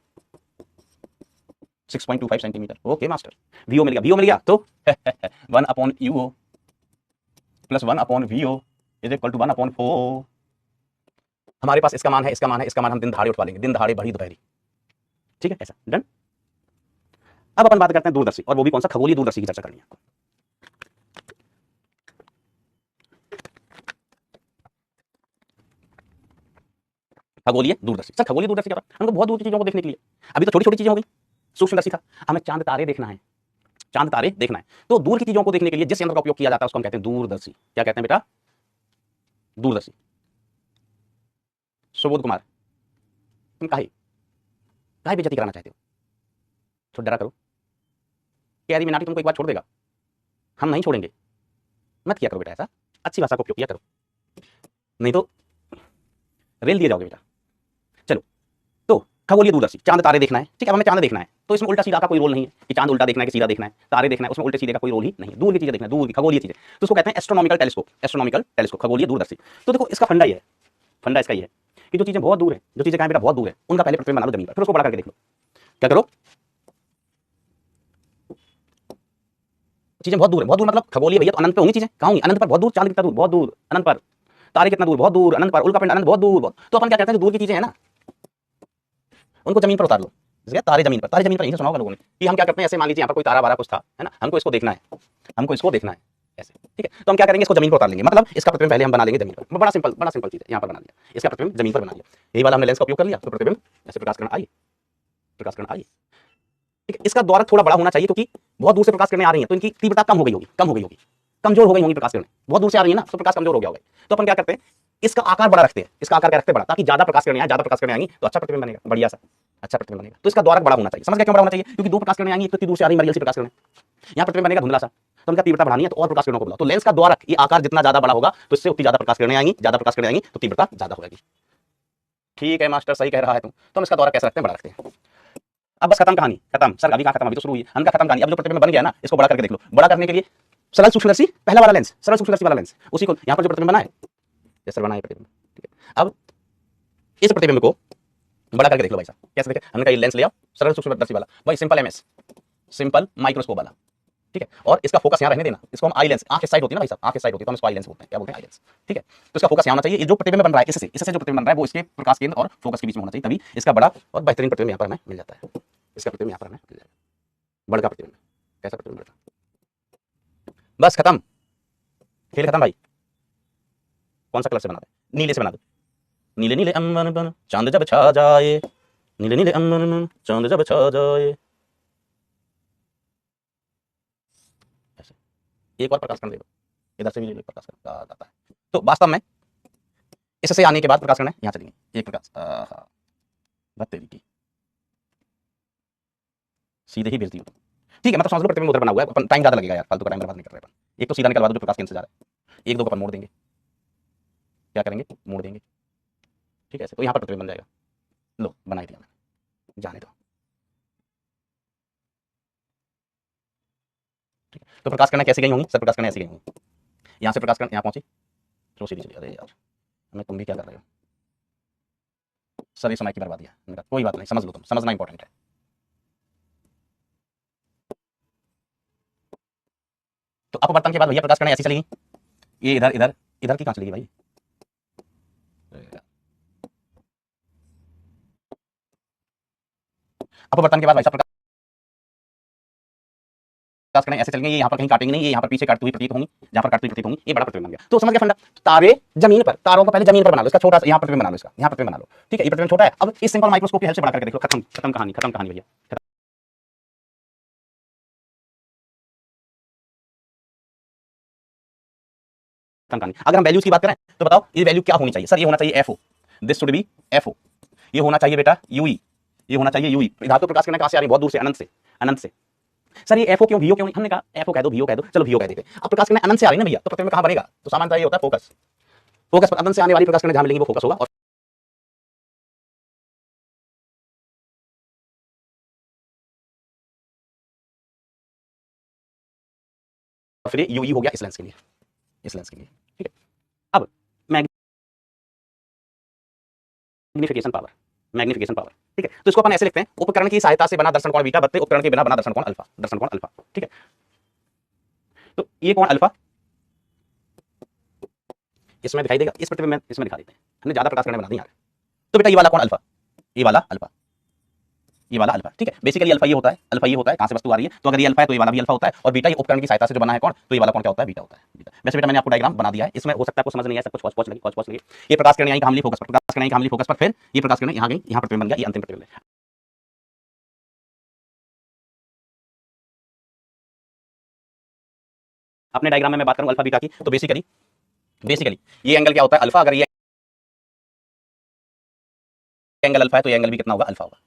centimetre. Okay master, VO मिल गया, तो 1/यूओ प्लस 1/वीओ इज इक्वल टू 1/4। हमारे पास इसका मान है, इसका मान हम दिन दहाड़े उठवा लेंगे, दिन दहाड़े बड़ी दोपहरी। ठीक है, ऐसा डन। अब अपन बात करते हैं दूरदर्शी, और वो भी कौन सा, खगोलीय दूरदर्शी की चर्चा करनी है। खगोलीय दूरदर्शी। सर खगोलीय दूरदर्शी क्या था? हमको बहुत दूर की चीजों को देखने के लिए। अभी तो छोटी छोटी चीजें हो गई, सूक्ष्मदर्शी था, हमें चांद तारे देखना है, चांद तारे देखना है। तो दूर की चीजों को देखने के लिए जिस यंत्र का उपयोग किया जाता है उसको हम कहते हैं दूरदर्शी। क्या कहते हैं बेटा? दूरदर्शी। सुबोध कुमार, तुम काहे बेइज्जती कराना चाहते हो? तो डरा करो, कैरी मिनाटी तुमको एक बार छोड़ देगा, हम नहीं छोड़ेंगे। मत किया करो बेटा ऐसा, अच्छी भाषा का उपयोग किया करो, नहीं तो रेल दिए जाओगे बेटा। चलो, तो खगोलीय दूरदर्शी, चांद तारे देखना है, ठीक है। अब हमें चांद देखना है तो इसमें उल्टा सीधा का कोई रोल नहीं है कि चांद उल्टा देखना है कि सीधा देखना है, तारे देखना है, उसमें उल्टे सीधे का कोई रोल ही नहीं है। दूर की चीजें देखना है, दूर की खगोलीय चीजें, तो उसको कहते हैं एस्ट्रोनॉमिकल टेलीस्कोप। एस्ट्रोनॉमिकल टेलीस्कोप, खगोलीय दूरदर्शी। तो देखो इसका फंडा ये है, फंडा इसका ये है कि जो चीजें बहुत दूर है, जो चीजें कहाँ बेटा बहुत दूर है, उनका पहले प्रतिबिंब बना लो जमीन पर, फिर उसको बड़ा करके देख लो। क्या करो? चीजें बहुत दूर है, बहुत दूर मतलब खगोलीय भैया तो अनंत पे होंगी चीजें, कहाँ होंगी? अनंत पर, बहुत दूर। चांद कितना दूर? बहुत दूर, अनंत पर। तारे कितना दूर? बहुत दूर, अनंत पर। उल्का पिंड अनंत, बहुत दूर। तो अपन क्या कहते हैं, जो दूर की चीजें हैं ना, उनको जमीन पर उतार लो। जैसे तारे जमीन पर, तारे जमीन पर यही सुना होगा लोगों ने कि हम क्या करते हैं, ऐसे मान लीजिए यहाँ पर कोई तारा वारा कुछ था, है ना, हमको इसको देखना है, हमको इसको देखना है ऐसे, ठीक है। तो हम क्या करेंगे, इसको जमीन पर उतार लेंगे, मतलब इसका प्रतिबिंब पहले हम बना लेंगे जमीन पर। बड़ा सिंपल चीज है, यहाँ पर बना लिया, इसका प्रतिबिंब जमीन पर बना लिया। यही वाला हमने लेंस का उपयोग कर लिया, तो प्रतिबिंब ऐसे प्रकाश किरण आई, प्रकाश किरण आई, ठीक है। इसका द्वारक थोड़ा बड़ा होना चाहिए क्योंकि बहुत दूर से प्रकाश किरणें आ रही हैं, तो इनकी तीव्रता कम हो गई होगी, कमजोर हो गई होंगी प्रकाश किरणें, बहुत दूर से आ रही है ना, तो प्रकाश कमजोर हो गया होगा। तो अपन क्या करते हैं, इसका आकार बड़ा रखते हैं, इसका आकार क्या रखते हैं, बड़ा, ताकि ज्यादा प्रकाश किरणें आए, ज्यादा प्रकाश किरणें आएंगी तो अच्छा प्रतिबिंब बनेगा, बढ़िया सा अच्छा प्रतिबिंब बनेगा। तो इसका द्वारक बड़ा होना चाहिए। समझ गए क्यों बड़ा होना चाहिए? क्योंकि दो प्रकाश किरणें आएंगी, इतनी दूर से आ रही मरियल सी प्रकाश किरणें, यहाँ प्रतिबिंब बनेगा धुंधला सा, तो उनका तीव्रता बढ़ानी है तो और प्रकाश किरणों को बुलाओ। तो लेंस का द्वारक ये आकार जितना ज्यादा बड़ा होगा तो इससे उतनी ज्यादा प्रकाश किरणें आएंगी, ज्यादा प्रकाश किरणें आएंगी तो तीव्रता ज्यादा होगी। ठीक है मास्टर, सही कह रहा है तुम। तो हम इसका द्वारक कैसे रखते हैं, बड़ा रखते हैं। अब बस खत्म कहानी, खत्म। सर अभी कहाँ खत्म, अभी तो शुरू हुई है। हमका खत्म कहानी। अब जो प्रतिबिंब बन गया ना, इसको बड़ा करके देख लो। बड़ा करने के लिए सरल सूक्ष्मदर्शी, पहला वाला लेंस, सरल सूक्ष्मदर्शी वाला लेंस, उसी को यहाँ पर जो प्रतिबिंब बना है, जैसे बना है प्रतिबिंब, ठीक है। अब इस प्रतिबिंब को बड़ा करके देख लो भाई साहब। कैसे देखें? हमने कहा लेंस ले आओ, सरल सूक्ष्मदर्शी वाला भाई, सिंपल एमएस, सिंपल माइक्रोस्कोप वाला, ठीक है। और इसका फोकस यहाँ रहने देना, इसको हम आई लेंस, आंख इस साइड होती है ना भाई साहब, आंख इस साइड होती है तो हम इसको आई लेंस बोलते हैं। क्या बोलते हैं? आई लेंस, ठीक है। तो इसका फोकस यहाँ होना चाहिए। ये जो प्रतिबिंब बन रहा है इससे जो प्रतिबिंब बन रहा है वो इसके प्रकाश केंद्र और फोकस के बीच में होना चाहिए, तभी इसका बड़ा और बेहतरीन प्रतिबिंब यहाँ पर हमें मिल जाता है। इसका प्रतिबिंब यहाँ पर हमें मिल जाएगा, बड़ा प्रतिबिंब। कैसा प्रतिबिंब बड़ा? बस खत्म, खेल खत्म भाई। कौन सा कलर से बना दे? नीले से बना दो। नीले नीले अम्बर बन चांद जब छा जाए, नीले नीले अम्बर बन चांद जब छा जाए, ऐसे। एक और प्रकाश कण दे दो, इधर से भी प्रकाश कण आता है। तो वास्तव में इससे आने के बाद प्रकाश कण यहाँ चलेंगे, एक प्रकाश, बत्तेरी की सीधे ही भेज दी। ठीक है, मतलब समझ लो प्रतिबिंब उधर बना हुआ है, अपन टाइम ज्यादा लगेगा यार, फालतू का टाइम बर्बाद नहीं कर रहे अपन। एक तो सीधा निकलवा दो जो प्रकाश केंद्र से जा रहा है, एक दो को अपन मोड़ देंगे। क्या करेंगे? मोड़ देंगे, ठीक है। तो यहाँ पर प्रतिबिंब बन जाएगा। लो बनाई दिया मैंने, जाने दो, ठीक है। तो प्रकाश किरणें कैसे गई होंगी? सर प्रकाश किरणें ऐसी गई होंगी, यहाँ से प्रकाश किरण यहाँ पहुंची, चलो सीधी चली। अरे यार हमें, तुम भी क्या कर रहे हो सर, ये समय की बर्बादी है। कोई बात नहीं, समझ लो, तुम समझना इंपॉर्टेंट है। तो अपवर्तन के बाद भैया प्रकाश किरणें ऐसी चलेगी, ये इधर इधर इधर की कहाँ चलेगी भाई? अपवर्तन के बाद भाई साहब प्रकाश किरणें ऐसे चलेंगी, ये यहाँ पर कहीं काटेंगे नहीं, ये यहाँ पर पीछे काटती हुई प्रतीत होंगी, जहाँ पर काटती हुई प्रतीत होंगी, ये बड़ा प्रतिबिंब बन गया। तो समझ गया फंडा? तारे जमीन पर, तारों को पहले जमीन पर बना लो, इसका छोटा सा यहाँ प्रतिबिंब बना लो, इसका यहाँ प्रतिबिंब बना लो, ठीक है। ये प्रतिबिंब छोटा है, अब इस सिंपल माइक्रोस्कोप की हेल्प से बड़ा करके देख लो। खत्म, खत्म कहानी, खत्म कहानी भैया। अगर हम वैल्यूज की बात करें तो बताओ ये वैल्यू क्या होनी चाहिए? सर ये होना चाहिए FO, this should be FO. ये होना चाहिए बेटा यूई, ये होना चाहिए यूई। धातु प्रकाश किरणें कहां से आ रही? बहुत दूर से, अनंत से, अनंत से। सर ये एफओ क्यों, वीओ क्यों नहीं? हमने कहा एफओ कह दो, वीओ कह दो, चलो वीओ कह देते। अब प्रकाश किरणें अनंत से आ रही ना भैया, तो प्रतिबिंब कहां बनेगा? तो सामान्यतः ये होता है फोकस, फोकस पर अनंत से आने वाली प्रकाश किरणें जहां मिलेंगी वो फोकस होगा, और फिर यूई हो गया इस लेंस के लिए, इस लेंस के लिए, ठीक है। अब मैग्निफिकेशन पावर, मैग्निफिकेशन पावर, ठीक है। तो इसको अपन ऐसे लिखते हैं, उपकरण की सहायता से बना दर्शन कोण बीटा बत्ते उपकरण के बिना बना दर्शन कोण अल्फा, दर्शन कोण अल्फा, ठीक है। तो ये कोण अल्फा इसमें दिखाई देगा, इस प्रतिबिंब में इसमें दिखा देते हैं, हमने ज्यादा प्रकाश किरणें बना दी यार। तो बेटा ये वाला कोण अल्फा, ये वाला अल्फा, ये वाला अल्फा, ठीक है। बेसिकली अल्फा ये होता है, अल्फा ये होता है, कहां से वस्तु आ रही है, तो अगर ये अल्फा है तो ये वाला भी अल्फा होता है, और बीटा ये उपकरण की सहायता से जो बना है कोण, तो ये वाला कोण क्या होता है? बीटा होता है, बीटा। वैसे बेटा मैंने आपको डायग्राम बना दिया है, इसमें हो सकता है आपको समझ नहीं आया, सब कुछ पॉज लगी, ये प्रकाश किरणें आई कहां मिली? फोकस पर। किरण कहाँ मिली फोकस पर, फिर ये प्रकाश किरण यहाँ गई, यहाँ प्रतिबिंब बन गया, ये अंतिम प्रतिबिंब है। अपने डायग्राम में मैं बात करूं अल्फा बीटा की, तो बेसिकली ये एंगल क्या होता है अल्फा, अगर ये एंगल अल्फा है तो ये एंगल भी कितना होगा अल्फा होगा,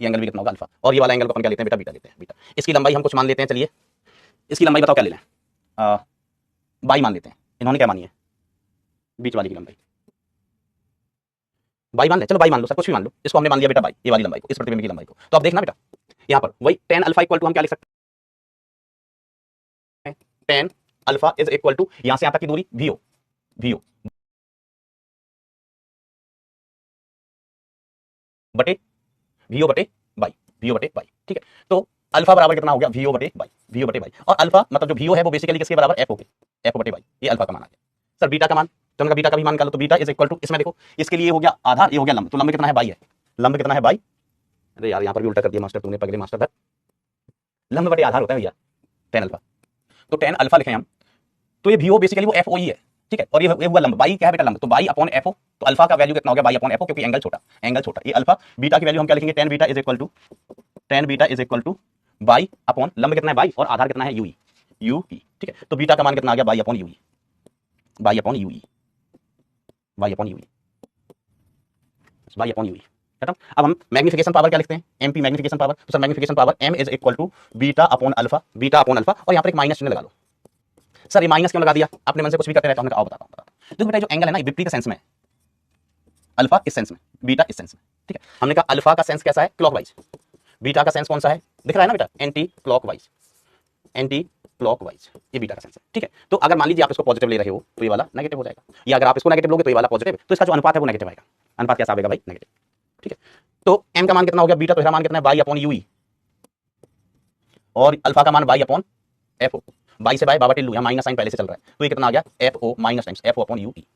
ये एंगल भी कितना होगा अल्फा, और ये वाला एंगल को अपन क्या लेते हैं बेटा, बीटा लेते हैं, बीटा। इसकी लंबाई हम कुछ मान लेते हैं, चलिए इसकी लंबाई बताओ क्या ले लें, बाई मान लेते हैं, इन्होंने क्या मानी है बीच वाली की लंबाई, बाई मान ले, चलो बाई मान लो सर, कुछ भी मान लो, इसको हमने मान लिया बेटा बाई, ये वाली लंबाई को, इस प्रतिबिंब की लंबाई को। तो अब देखना बेटा यहाँ पर वही tan अल्फा इक्वल टू हम क्या लिख सकते हैं, tan alpha is equal to यहां से यहां तक की दूरी vo बटे बाई, ठीक है। तो अल्फा बराबर कितना हो गया vo बटे बाई, और अल्फा मतलब जो vo है वो बेसिकली किसके बराबर, f बटे बाई, ये अल्फा का मान आ गया। सर बीटा का मान, तो हमने बीटा का भी मान निकालो, तो बीटा इज इक्वल टू, इसमें देखो इसके लिए हो गया आधा, ये हो गया लंब, तो लंब कितना है बाई है, लंब कितना है बाई, अरे यार यहाँ पर भी उल्टा कर दिया मास्टर तूने, पगले मास्टर है, लंब बटे आधार होता है भैया tan अल्फा, तो tan अल्फा लिखें हम, तो ये vo बेसिकली वो FO ही है, ठीक है, और ये हुआ लंब, बाई क्या है बेटा लंब, तो बाई अपॉन FO, तो अल्फा का वैल्यू कितना हो गया बाई अपॉन FO, क्योंकि एंगल छोटा, ये अल्फा, बीटा की वैल्यू हम क्या लिखेंगे, tan beta is equal two by upon लंब कितना है बाई, और आधार कितना है यूई, ठीक है, तो बीटा का मान कितना आ गया बाई अपॉन यूई, खत्म। अब हम मैग्निफिकेशन पावर क्या लिखते हैं, एमपी मैग्निफिकेशन पावर, तो sir magnification power m is equal to beta upon alpha, और यहाँ पर एक माइनस चिन्ह लगा लो। सर ये माइनस क्यों लगा दिया, अपने मन से कुछ भी करते रहता हूं, बताता हूं। तो बेटा जो एंगल है ना विपरीत सेंस में, अल्फा इस सेंस में, बीटा इस सेंस में, ठीक है। हमने कहा अल्फा का सेंस कैसा है क्लॉकवाइज, बीटा का सेंस कौन सा है दिख रहा है ना बेटा, एंटी क्लॉकवाइज, ये बीटा का सेंस है, ठीक है। तो अगर मान लीजिए आप इसको पॉजिटिव ले रहे हो तो ये वाला नेगेटिव हो जाएगा, या अगर आप इसको नेगेटिव लोगे तो ये वाला पॉजिटिव, तो इसका जो अनुपात है वो नेगेटिव आएगा, अनुपात कैसा आएगा भाई नेगेटिव, ठीक है। तो m का मान कितना हो गया बीटा, तो इसका मान कितना है बाई अपॉन यूई, और अल्फा का मान बाई अपॉन FO, बाई से बाई बाबा टिल्लू, यहाँ माइनस साइन पहले से चल रहा है, तो ये कितना आ गया FO minus times FO upon U E,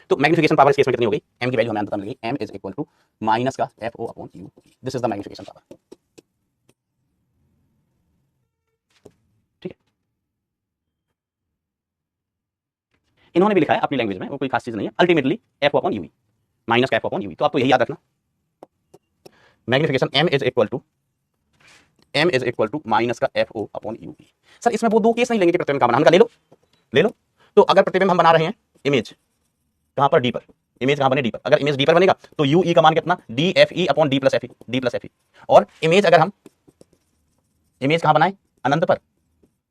तो मैग्निफिकेशन पावर इस केस में कितनी हो गई, m की वैल्यू हमें अंततः मिल गई, m is equal to minus का FO upon U E, this is the magnification power, ठीक है। इन्होंने भी लिखा है अपनी लैंग्वेज में, वो कोई खास चीज नहीं है, ultimately FO upon U E, minus का FO अपॉन यूई, तो आपको यही याद रखना, magnification m is equal to minus का FO अपॉन यूई। सर इसमें वो दो केस नहीं लेंगे कि प्रतिबिंब का बना, हम ले लो, तो अगर प्रतिबिंब हम बना रहे हैं इमेज कहां पर, डी पर, इमेज कहां बने डी पर, अगर इमेज डी पर बनेगा तो यूई का मान कितना DFE upon D plus F, और इमेज अगर हम इमेज कहां बनाए अनंत पर,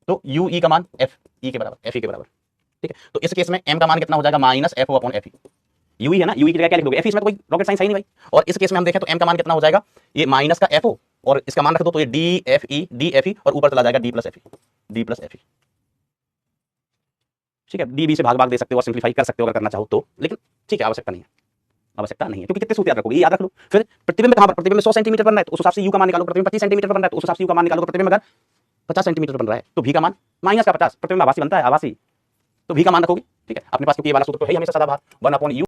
तो यूई का मान FE के बराबर, ठीक है। तो इस केस में m का मान कितना हो जाएगा minus FO upon FE, U E है ना, यूई की जगह क्या लिख दोगे FE, इसमें तो कोई रॉकेट साइंस है ही नहीं भाई, और इस केस में हम देखें तो m का मान कितना हो जाएगा, ये माइनस का FO, और इसका मान रख दो तो ये DFE, और ऊपर चला जाएगा D प्लस एफ, ठीक है। DB से भाग दे सकते हो और सिंप्लीफाई कर सकते हो अगर करना चाहो तो, लेकिन ठीक है आवश्यकता नहीं है, क्योंकि कितने सूत्र याद रखोगे, ये याद रख लो। फिर प्रतिबिंब कहां पर, प्रतिबिंब 100 सेंटीमीटर बन रहा है तो उस हिसाब से u का मान निकालो, प्रतिबिंब 25 सेंटीमीटर बन रहा है तो उस हिसाब से u का मान निकालो, प्रतिबिंब अगर 50 सेंटीमीटर बन रहा है तो v का मान माइनस का 50, प्रतिबिंब आभासी बनता है, आभासी, तो v का मान रखोगे, ठीक है अपने पास, क्योंकि ये वाला सूत्र तो है हमेशा सदा बाहर 1 upon ue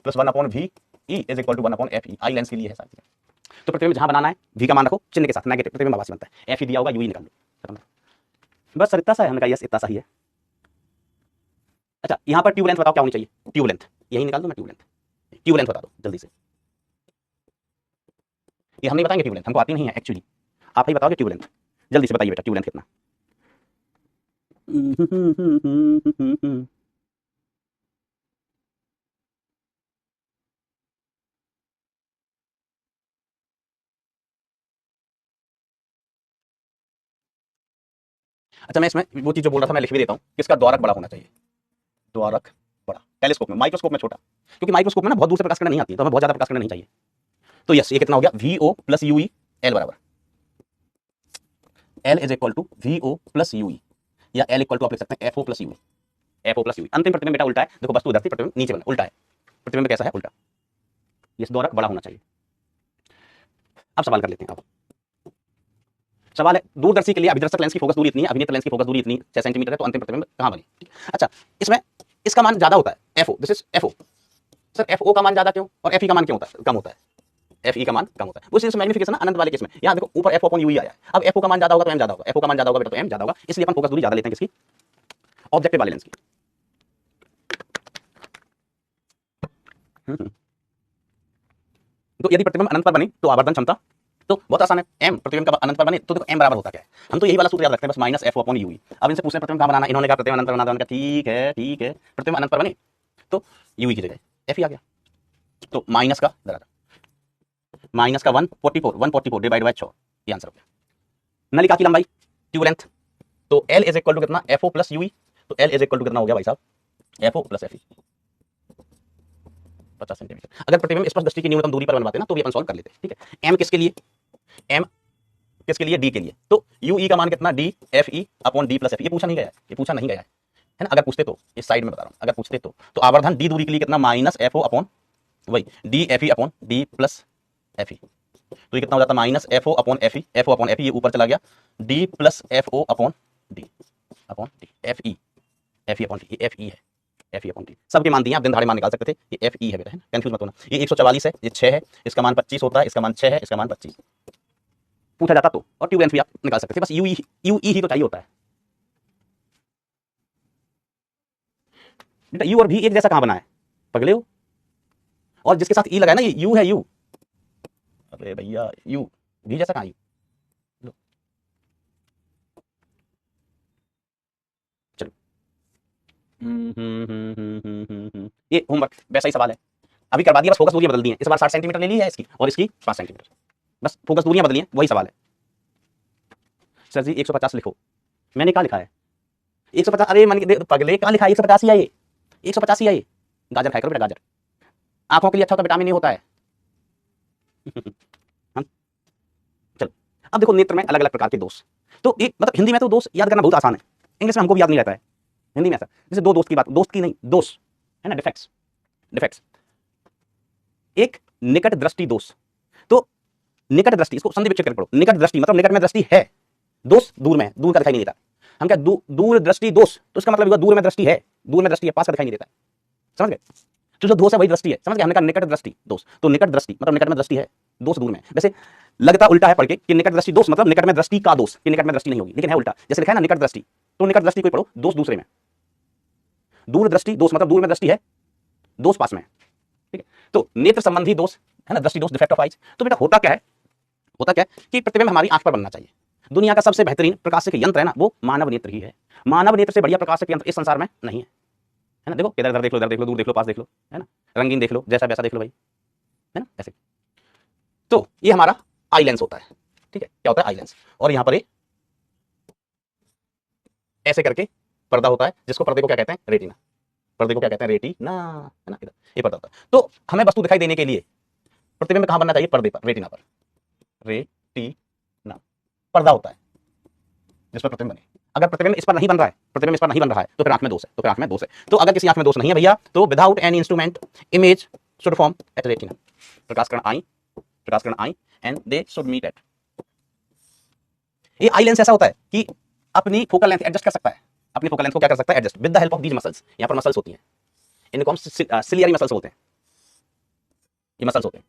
plus 1 upon v e is equal to 1 upon fe, eye lens के लिए है सारी चीजें। तो प्रतिबिंब जहां बनाना है v का मान रखो चिन्ह के साथ, नेगेटिव, प्रतिबिंब आभासी बनता है, fe दिया होगा ue निकाल लो, खत्म। बस सर इतना सा है, हमने कहा यस इतना सा ही है। अच्छा यहाँ पर ट्यूब लेंथ बताओ क्या होनी चाहिए, ट्यूब लेंथ यही निकाल दो, मैं ट्यूब लेंथ बता दो जल्दी से, ये हम नहीं बताएंगे, ट्यूब लेंथ हमको आती नहीं है एक्चुअली, आप ही बताओगे ट्यूब लेंथ, जल्दी से बताइए बेटा ट्यूब लेंथ कितना। अच्छा मैं इसमें वो चीज जो बोल रहा था मैं लिख भी देता हूँ, किसका द्वारक बड़ा होना चाहिए, द्वारक बड़ा, टेलीस्कोप में, माइक्रोस्कोप में छोटा, क्योंकि माइक्रोस्कोप में ना बहुत दूर से प्रकाश किरण नहीं आती है, तो हमें बहुत ज्यादा प्रकाश किरण नहीं चाहिए। तो यस ये कितना हो गया VO प्लस यूई, L बराबर L is equal to VO plus U E, या L इक्वल टू आप लिख सकते हैं FO प्लस यूई, अंतिम प्रतिबिंब बेटा उल्टा है, देखो वस्तु उधर थी प्रतिबिंब नीचे बना, उल्टा है, प्रतिबिंब कैसा है उल्टा, यस द्वारक बड़ा होना चाहिए। अब सवाल कर लेते हैं, अब सवाल है दूरदर्शी के लिए अभिदर्शक लेंस की फोकस दूरी इतनी है, अभिनेत्र लेंस की फोकस दूरी इतनी 6 सेंटीमीटर है, तो अंतिम प्रतिबिंब कहां बने। अच्छा इसमें इसका मान ज्यादा होता है FO, this is FO, sir FO का मान ज्यादा क्यों और FE का मान क्यों होता है, कम होता है, FE का मान कम होता है, उसी से मैग्निफिकेशन ना अनंत वाले केस में, यहाँ देखो ऊपर FO अपॉन यूई आया है, अब FO का मान ज्यादा होगा तो m ज्यादा होगा, FO का मान ज्यादा होगा बेटा तो m ज्यादा होगा, इसलिए अपन फोकस दूरी ज्यादा लेते हैं किसकी, ऑब्जेक्टिव वाले लेंस की। तो यदि प्रतिबिंब अनंत पर बने तो आवर्धन क्षमता, तो बहुत आसान है, m प्रतिबिंब का अनंत पर बने तो देखो m बराबर होता क्या है, हम तो यही वाला सूत्र याद रखते हैं बस, माइनस एफ अपॉन यू। अब इनसे पूछते हैं प्रतिबिंब कहाँ बनाना, इन्होंने कहा प्रतिबिंब अनंत पर बना दो, ठीक है ठीक है, प्रतिबिंब अनंत पर बने तो यू की जगह एफ ही आ गया, तो माइनस का माइनस का 144 डिवाइड बाय 6, ये आंसर हो गया। नलिका की लंबाई ट्यूब लेंथ, तो L इज इक्वल टू कितना, FO प्लस यूई, तो L इज इक्वल टू कितना हो गया भाई साहब, FO प्लस FE, 50 सेंटीमीटर। अगर प्रतिबिंब स्पष्ट दृष्टि की न्यूनतम दूरी पर बनवाते ना तो भी अपन सॉल्व कर लेते, ठीक है। M किसके लिए, M किसके लिए, D के लिए, तो UE का मान कितना, D FE upon D plus FE, ये पूछा नहीं गया है, ये पूछा नहीं गया है ना। अगर पूछते तो इस साइड में बता रहा हूं, अगर पूछते तो आवर्धन D दूरी के लिए कितना, माइनस FO अपॉन वही D FE upon D plus FE, तो ये कितना हो जाता, minus FO upon FE, FO upon FE ये ऊपर चला गया, D plus FO upon D FE upon D, ये FE है, FE अपॉन D सबके मान दिए, आप दिन दहाड़े मान निकाल सकते थे, ये FE है बेटा, है ना, कंफ्यूज मत होना। ये 144 है, ये 6 है, इसका मान 25 होता है, इसका मान 6 है, इसका मान 25 पूछा जाता तो, और ट्यूब लेंथ भी आप निकाल सकते थे, बस यूई ही तो चाहिए होता है बेटा। यू और भी एक जैसा कहां बना है, पगले हो, और जिसके साथ ई लगा है ना, ये यू है, यू, अरे भैया यू भी जैसा कहां, यू चलो। ये होमवर्क वैसा ही सवाल है, अभी करवा दिया, बस फोकस दूरियां बदल दी हैं, इस बार 60 सेंटीमीटर ले ली है इसकी, और इसकी 5 सेंटीमीटर, बस फोकस दूरियां बदली हैं, वही सवाल है। सर जी 150 लिखो, मैंने कहा लिखा है 150, अरे मन पगले कहां लिखा है 150 ही है, ये 150 ही है, ये गाजर खाया करो बेटा, गाजर आंखों के लिए अच्छा होता है, विटामिन ए होता है। चलो अब देखो, नेत्र में अलग अलग प्रकार के दोष, तो एक मतलब हिंदी में तो दोष याद करना बहुत आसान है, इंग्लिश में हमको भी याद नहीं रहता है, हिंदी में ऐसा, जैसे दो दोस्त की बात, दोस्त की नहीं, दोष है ना, डिफेक्ट्स। एक निकट दृष्टि दोष, तो निकट दृष्टि, इसको संधि विच्छेद करके पढ़ो, निकट दृष्टि मतलब निकट में दृष्टि है, दोष दूर में, दूर का दिखाई नहीं देता, हम क्या दूर दृष्टि दोष, तो इसका मतलब दूर में दृष्टि है, दूर में दृष्टि है, पास का दिखाई नहीं देता है, समझ गए, तो जो दोष है वही दृष्टि है, समझ गए, हमने कहा निकट दृष्टि दोष, तो निकट दृष्टि मतलब निकट में दृष्टि है, दोष दूर में। वैसे लगता उल्टा है पढ़ के कि निकट दृष्टि दोष मतलब निकट में दृष्टि का दोष, कि निकट में दृष्टि नहीं होगी, लेकिन है उल्टा, जैसे लिखा है ना निकट दृष्टि, तो निकट दृष्टि कोई पढ़ो, दोष दूसरे में, दूर दृष्टि दोष मतलब दूर में दृष्टि है, दोष पास में, ठीक है। तो नेत्र संबंधी दोष है ना, दृष्टि दोष, डिफेक्ट ऑफ आइज। तो बेटा होता क्या है कि प्रतिबिंब हमारी आंख पर बनना चाहिए, दुनिया का सबसे बेहतरीन प्रकाशक यंत्र है ना, वो मानव नेत्र ही है, मानव नेत्र से बढ़िया प्रकाशक यंत्र इस संसार में नहीं है ना। देखो इधर इधर देख लो, दूर देख लो, पास देख लो, है ना, रंगीन देख लो, जैसा वैसा देख लो भाई, है ना, ऐसे। तो ये हमारा आई लेंस होता है, ठीक है, क्या होता है, आई लेंस, और यहां पर ये ऐसे करके पर्दा होता है, जिसको पर्दे को क्या कहते हैं, रेटिना, पर्दे को क्या कहते हैं, रेटिना, है ना, इधर ये पर्दा होता है। तो हमें वस्तु दिखाई देने के लिए प्रतिबिंब कहां बनना चाहिए, पर्दे पर, रेटिना पर, रेटिना पर्दा होता है जिस पर प्रतिबिंब बने। अगर प्रतिबिंब इस पर नहीं बन रहा है, प्रतिबिंब इस पर नहीं बन रहा है, तो फिर आंख में दोष है, तो फिर आंख में दोष है। तो अगर किसी आंख में दोष नहीं है भैया, तो without any instrument image should form at retina, प्रकाश eye and they should meet at. ये आई लेंस ऐसा होता है कि अपनी फोकल लेंथ एडजस्ट कर सकता है, अपनी फोकल लेंथ को क्या कर सकता है, adjust with the help of these muscles. यहां पर मसल्स होती हैं, इनको हम सिलियरी मसल्स होते हैं, ये मसल्स होते हैं,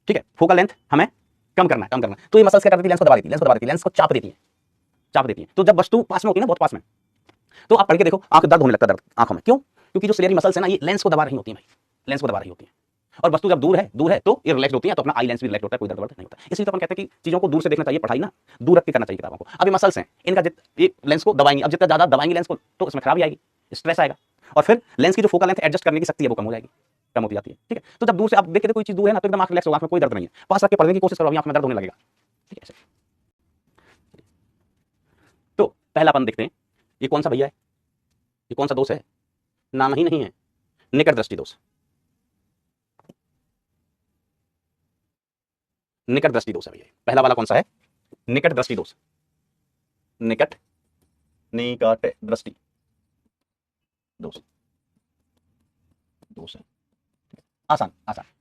ठीक है। फोकल लेंथ हमें कम करना है, तो ये मसल्स क्या करती है, लेंस को दबा देती है, लेंस को चाप देती है। तो जब वस्तु पास में होती है ना, बहुत पास में, तो आप पढ़ के देखो आंख दर्द होने लगता है, दर्द आंखों में, क्यों, क्योंकि जो सिलियरी मसल्स है ना, ये लेंस को दबा रही होती है भाई, लेंस को दबा रही होती है, और वस्तु जब दूर है तो ये रिलैक्स होती है, तो अपना आई लेंस भी रिलैक्स होता है, कोई दर्द नहीं होता। इसलिए तो अपन कहते हैं कि चीजों को दूर से देखना चाहिए, पढ़ाई ना दूर रख के करना चाहिए किताबों को। अब ये मसल्स हैं, इनका ये लेंस को दबाएंगे, अब जितना ज्यादा दबाएंगे लेंस को तो इसमें खराबी आएगी, स्ट्रेस आएगा, और फिर लेंस की जो फोकल लेंथ एडजस्ट करने की शक्ति है वो कम हो जाएगी, कम होती जाती है, ठीक है। तो जब दूर से आप देखते कोई चीज दूर है ना, तो एकदम आंख रिलैक्स होगा, आंख में कोई दर्द नहीं है, पास रख के पढ़ने की कोशिश करो, अभी आंख में दर्द होने लगेगा, ठीक है। तो पहला अपन देखते हैं, ये कौन सा भैया है, ये कौन सा दोष है, नाम ही नहीं है, निकट दृष्टि दोष, निकट दृष्टि दोष है भैया। पहला वाला कौन सा है, निकट दृष्टि दोष, निकट दृष्टि दोष है, आसान।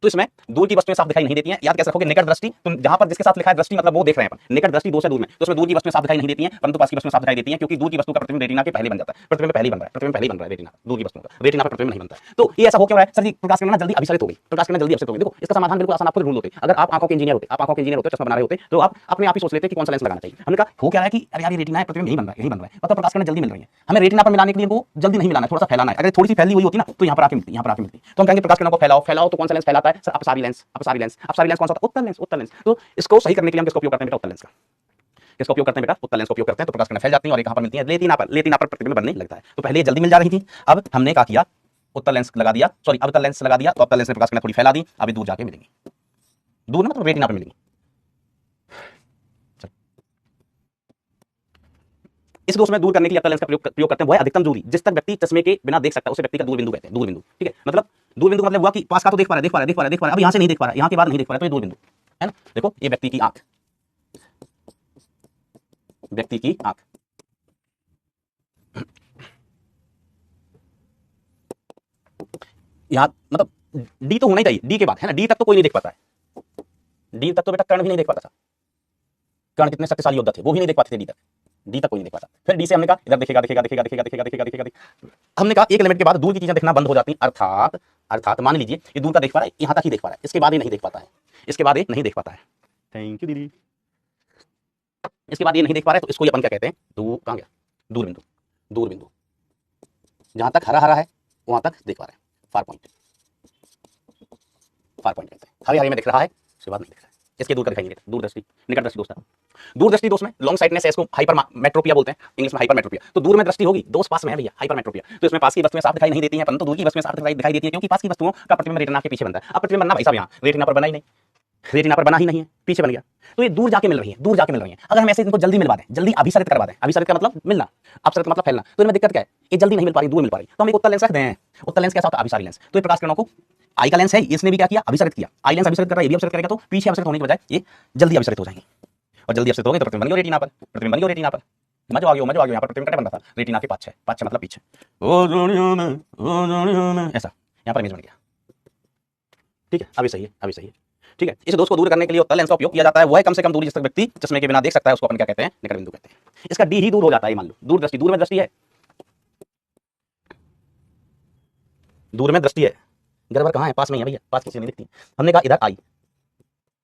तो इसमें दूर की वस्तुएं साफ दिखाई नहीं देती हैं, याद कैसे रखोगे, निकट दृष्टि, तो जहां पर जिसके साथ लिखा है दृष्टि मतलब वो देख रहे हैं अपन, निकट दृष्टि दोष है दूर में, तो उसमें दूर की वस्तुएं साफ दिखाई नहीं देती हैं, परंतु पास की वस्तुएं साफ दिखाई देती हैं, क्योंकि दूर की वस्तु का प्रतिबिंब रेटिना के पहले बन जाता है, प्रतिबिंब पहले बन रहा है रेटिना, दूर की वस्तुओं का रेटिना पर प्रतिबिंब नहीं बनता है। तो ये ऐसा हो क्यों रहा है, सर जी प्रकाश किरण जल्दी अभिसरित हो गई, देखो इसका समाधान बिल्कुल आसान, आपको ढूंढ होते। अगर आप आंखों के इंजीनियर होते, चश्मा बना रहे होते, तो आप अपने आप ही सोच लेते कि कौन सा लेंस लगाना चाहिए। हमने कहा हो क्या रहा है कि अरे यार ये रेटिना है, प्रतिबिंब यही बन रहा है, पता प्रकाश किरण जल्दी मिल रही है, हमें रेटिना पर मिलाने के लिए इनको जल्दी नहीं मिलाना है, थोड़ा सा फैलाना है, अगर थोड़ी सी फैली हुई होती ना तो यहाँ पर आके मिलती, तो हम कहेंगे प्रकाश किरणों को फैलाओ, फैलाओ तो कौन सा लेंस फैलाता है? सर अपसारी लेंस। अपसारी लेंस, अपसारी लेंस कौन सा होता है? उत्तल लेंस। उत्तल लेंस। तो इसको सही करने के लिए हम किसका उपयोग करते हैं बेटा? उत्तल लेंस का। किसका उपयोग करते हैं बेटा? उत्तल लेंस का उपयोग करते हैं। तो प्रकाश किरणें फैल जाती हैं और ये कहां पर मिलती है? लेटिना पर। लेटिना पर प्रतिबिंब बनने लगता है। तो पहले ये जल्दी मिल जा रही थी, अब हमने क्या किया? उत्तल लेंस लगा दिया, सॉरी अवतल लेंस लगा दिया, तो अवतल लेंस ने प्रकाश किरणें थोड़ी फैला दी, अभी दूर जाके मिलेंगी। दूर ना मतलब रेटिना पर मिलेंगी। इस दोष में दूर करने के लिए अवतल लेंस का प्रयोग करते हैं। वो है अधिकतम दूरी, जिस तक व्यक्ति चश्मे के बिना देख सकता है उसे व्यक्ति का दूर बिंदु कहते हैं। दूर बिंदु, ठीक है। मतलब दूर बिंदु मतलब हुआ कि पास का तो देख पा रहा है, देख पा रहा है, देख पा रहा है, देख पा रहा है, अब यहां से नहीं देख पा रहा है, यहां के बाद नहीं देख पा रहा है, तो ये दूर बिंदु है ना। देखो ये व्यक्ति की आंख, व्यक्ति की आंख, यहां मतलब डी तो होना ही चाहिए, डी के बाद है ना, डी तक तो कोई नहीं देख पाता है। डी तक तो बेटा कर्ण भी नहीं देख पाता था। कर्ण कितने शक्तिशाली योद्धा थे, वो भी नहीं देख पाते थे डी तक। डी तक कोई नहीं देख पाता। फिर डी से हमने कहा इधर देखेगा, देखेगा, देखेगा, देखेगा, देखेगा, देखेगा, देखेगा। हमने कहा एक लिमिट के बाद दूर की चीजें देखना बंद हो जाती हैं। अर्थात मान लीजिए ये दूर का देख पा रहा है, यहां तक ही देख पा रहा है, इसके बाद ये नहीं देख पाता है, इसके बाद ये नहीं देख पाता है। थैंक यू दीदी। इसके बाद ये नहीं देख पा रहा है, तो इसको अपन क्या कहते हैं? दूर, कहां गया? दूर बिंदु। दूर बिंदु जहां तक हरा हरा है वहां तक देख पा रहा है, फार पॉइंट। फार पॉइंट कहते हैं। हरे हरे में दिख रहा है, उसके बाद नहीं दिख रहा है, इसके दूर का दिखाई नहीं देता। दूरदृष्टि, निकट दृष्टि दोस्त है। दूरदृष्टि दोष में लॉन्ग साइटनेस है, इसको हाइपरमेट्रोपिया बोलते हैं, इंग्लिश में हाइपरमेट्रोपिया। तो दूर में दृष्टि होगी, दोस्त पास में है भैया, हाइपरमेट्रोपिया। तो इसमें पास की वस्तुएं साफ दिखाई नहीं देती हैं, परंतु दूर की वस्तुएं साफ दिखाई देती है, क्योंकि पास की वस्तुओं का प्रतिबिंब रेटिना के पीछे बनता है। अब प्रतिबिंब बनना भाई साहब यहाँ रेटिना पर बना ही नहीं, रेटिना पर बना ही नहीं है, पीछे बन गया। तो ये दूर जाके मिल रही है, दूर जाके मिल रही है। अगर हम ऐसे इनको जल्दी मिलवा दें, जल्दी अभिसरित करवा दें, अभिसरित का मतलब मिलना, अपसरित मतलब फैलना, तो इनमें दिक्कत क्या है? ये जल्दी नहीं मिल पा रही, दूर मिल पा रही, तो हम एक उत्तल लेंस रख दें। उत्तल लेंस कैसा होता है? अभिसारी लेंस। तो ये प्रकाश किरणों को, आई का लेंस है, इसने भी क्या किया? अभिसरित किया। आई लेंस अभिसरित कर रहा है, ये भी अभिसरित करेगा, तो पीछे अभिसरित होने के बजाय ये जल्दी अभिसरित हो जाएंगे, और जल्दी अभिसरित हो गए तो प्रतिबिंब बन गया रेटिना पर। प्रतिबिंब बन गया रेटिना पर। मजा आ गया यहाँ पर प्रतिबिंब कैसे बनता था? रेटिना के पाछे, पाछे मतलब पीछे, ऐसा यहाँ पर इमेज बन गया। ठीक है, अभी सही है, अभी सही है। ठीक है, इस दोष को दूर करने के लिए उत्तल लेंस का उपयोग किया जाता है। वो है कम से कम दूरी जिस तक व्यक्ति चश्मे के बिना देख सकता है, उसको अपन क्या कहते हैं? निकट बिंदु कहते हैं। इसका डी ही दूर हो जाता है। मान लो दूर दृष्टि, दूर में दृष्टि है, दूर में दृष्टि है, गड़बड़ कहाँ है? पास में है भैया, पास किसी नहीं दिखती। हमने कहा इधर आई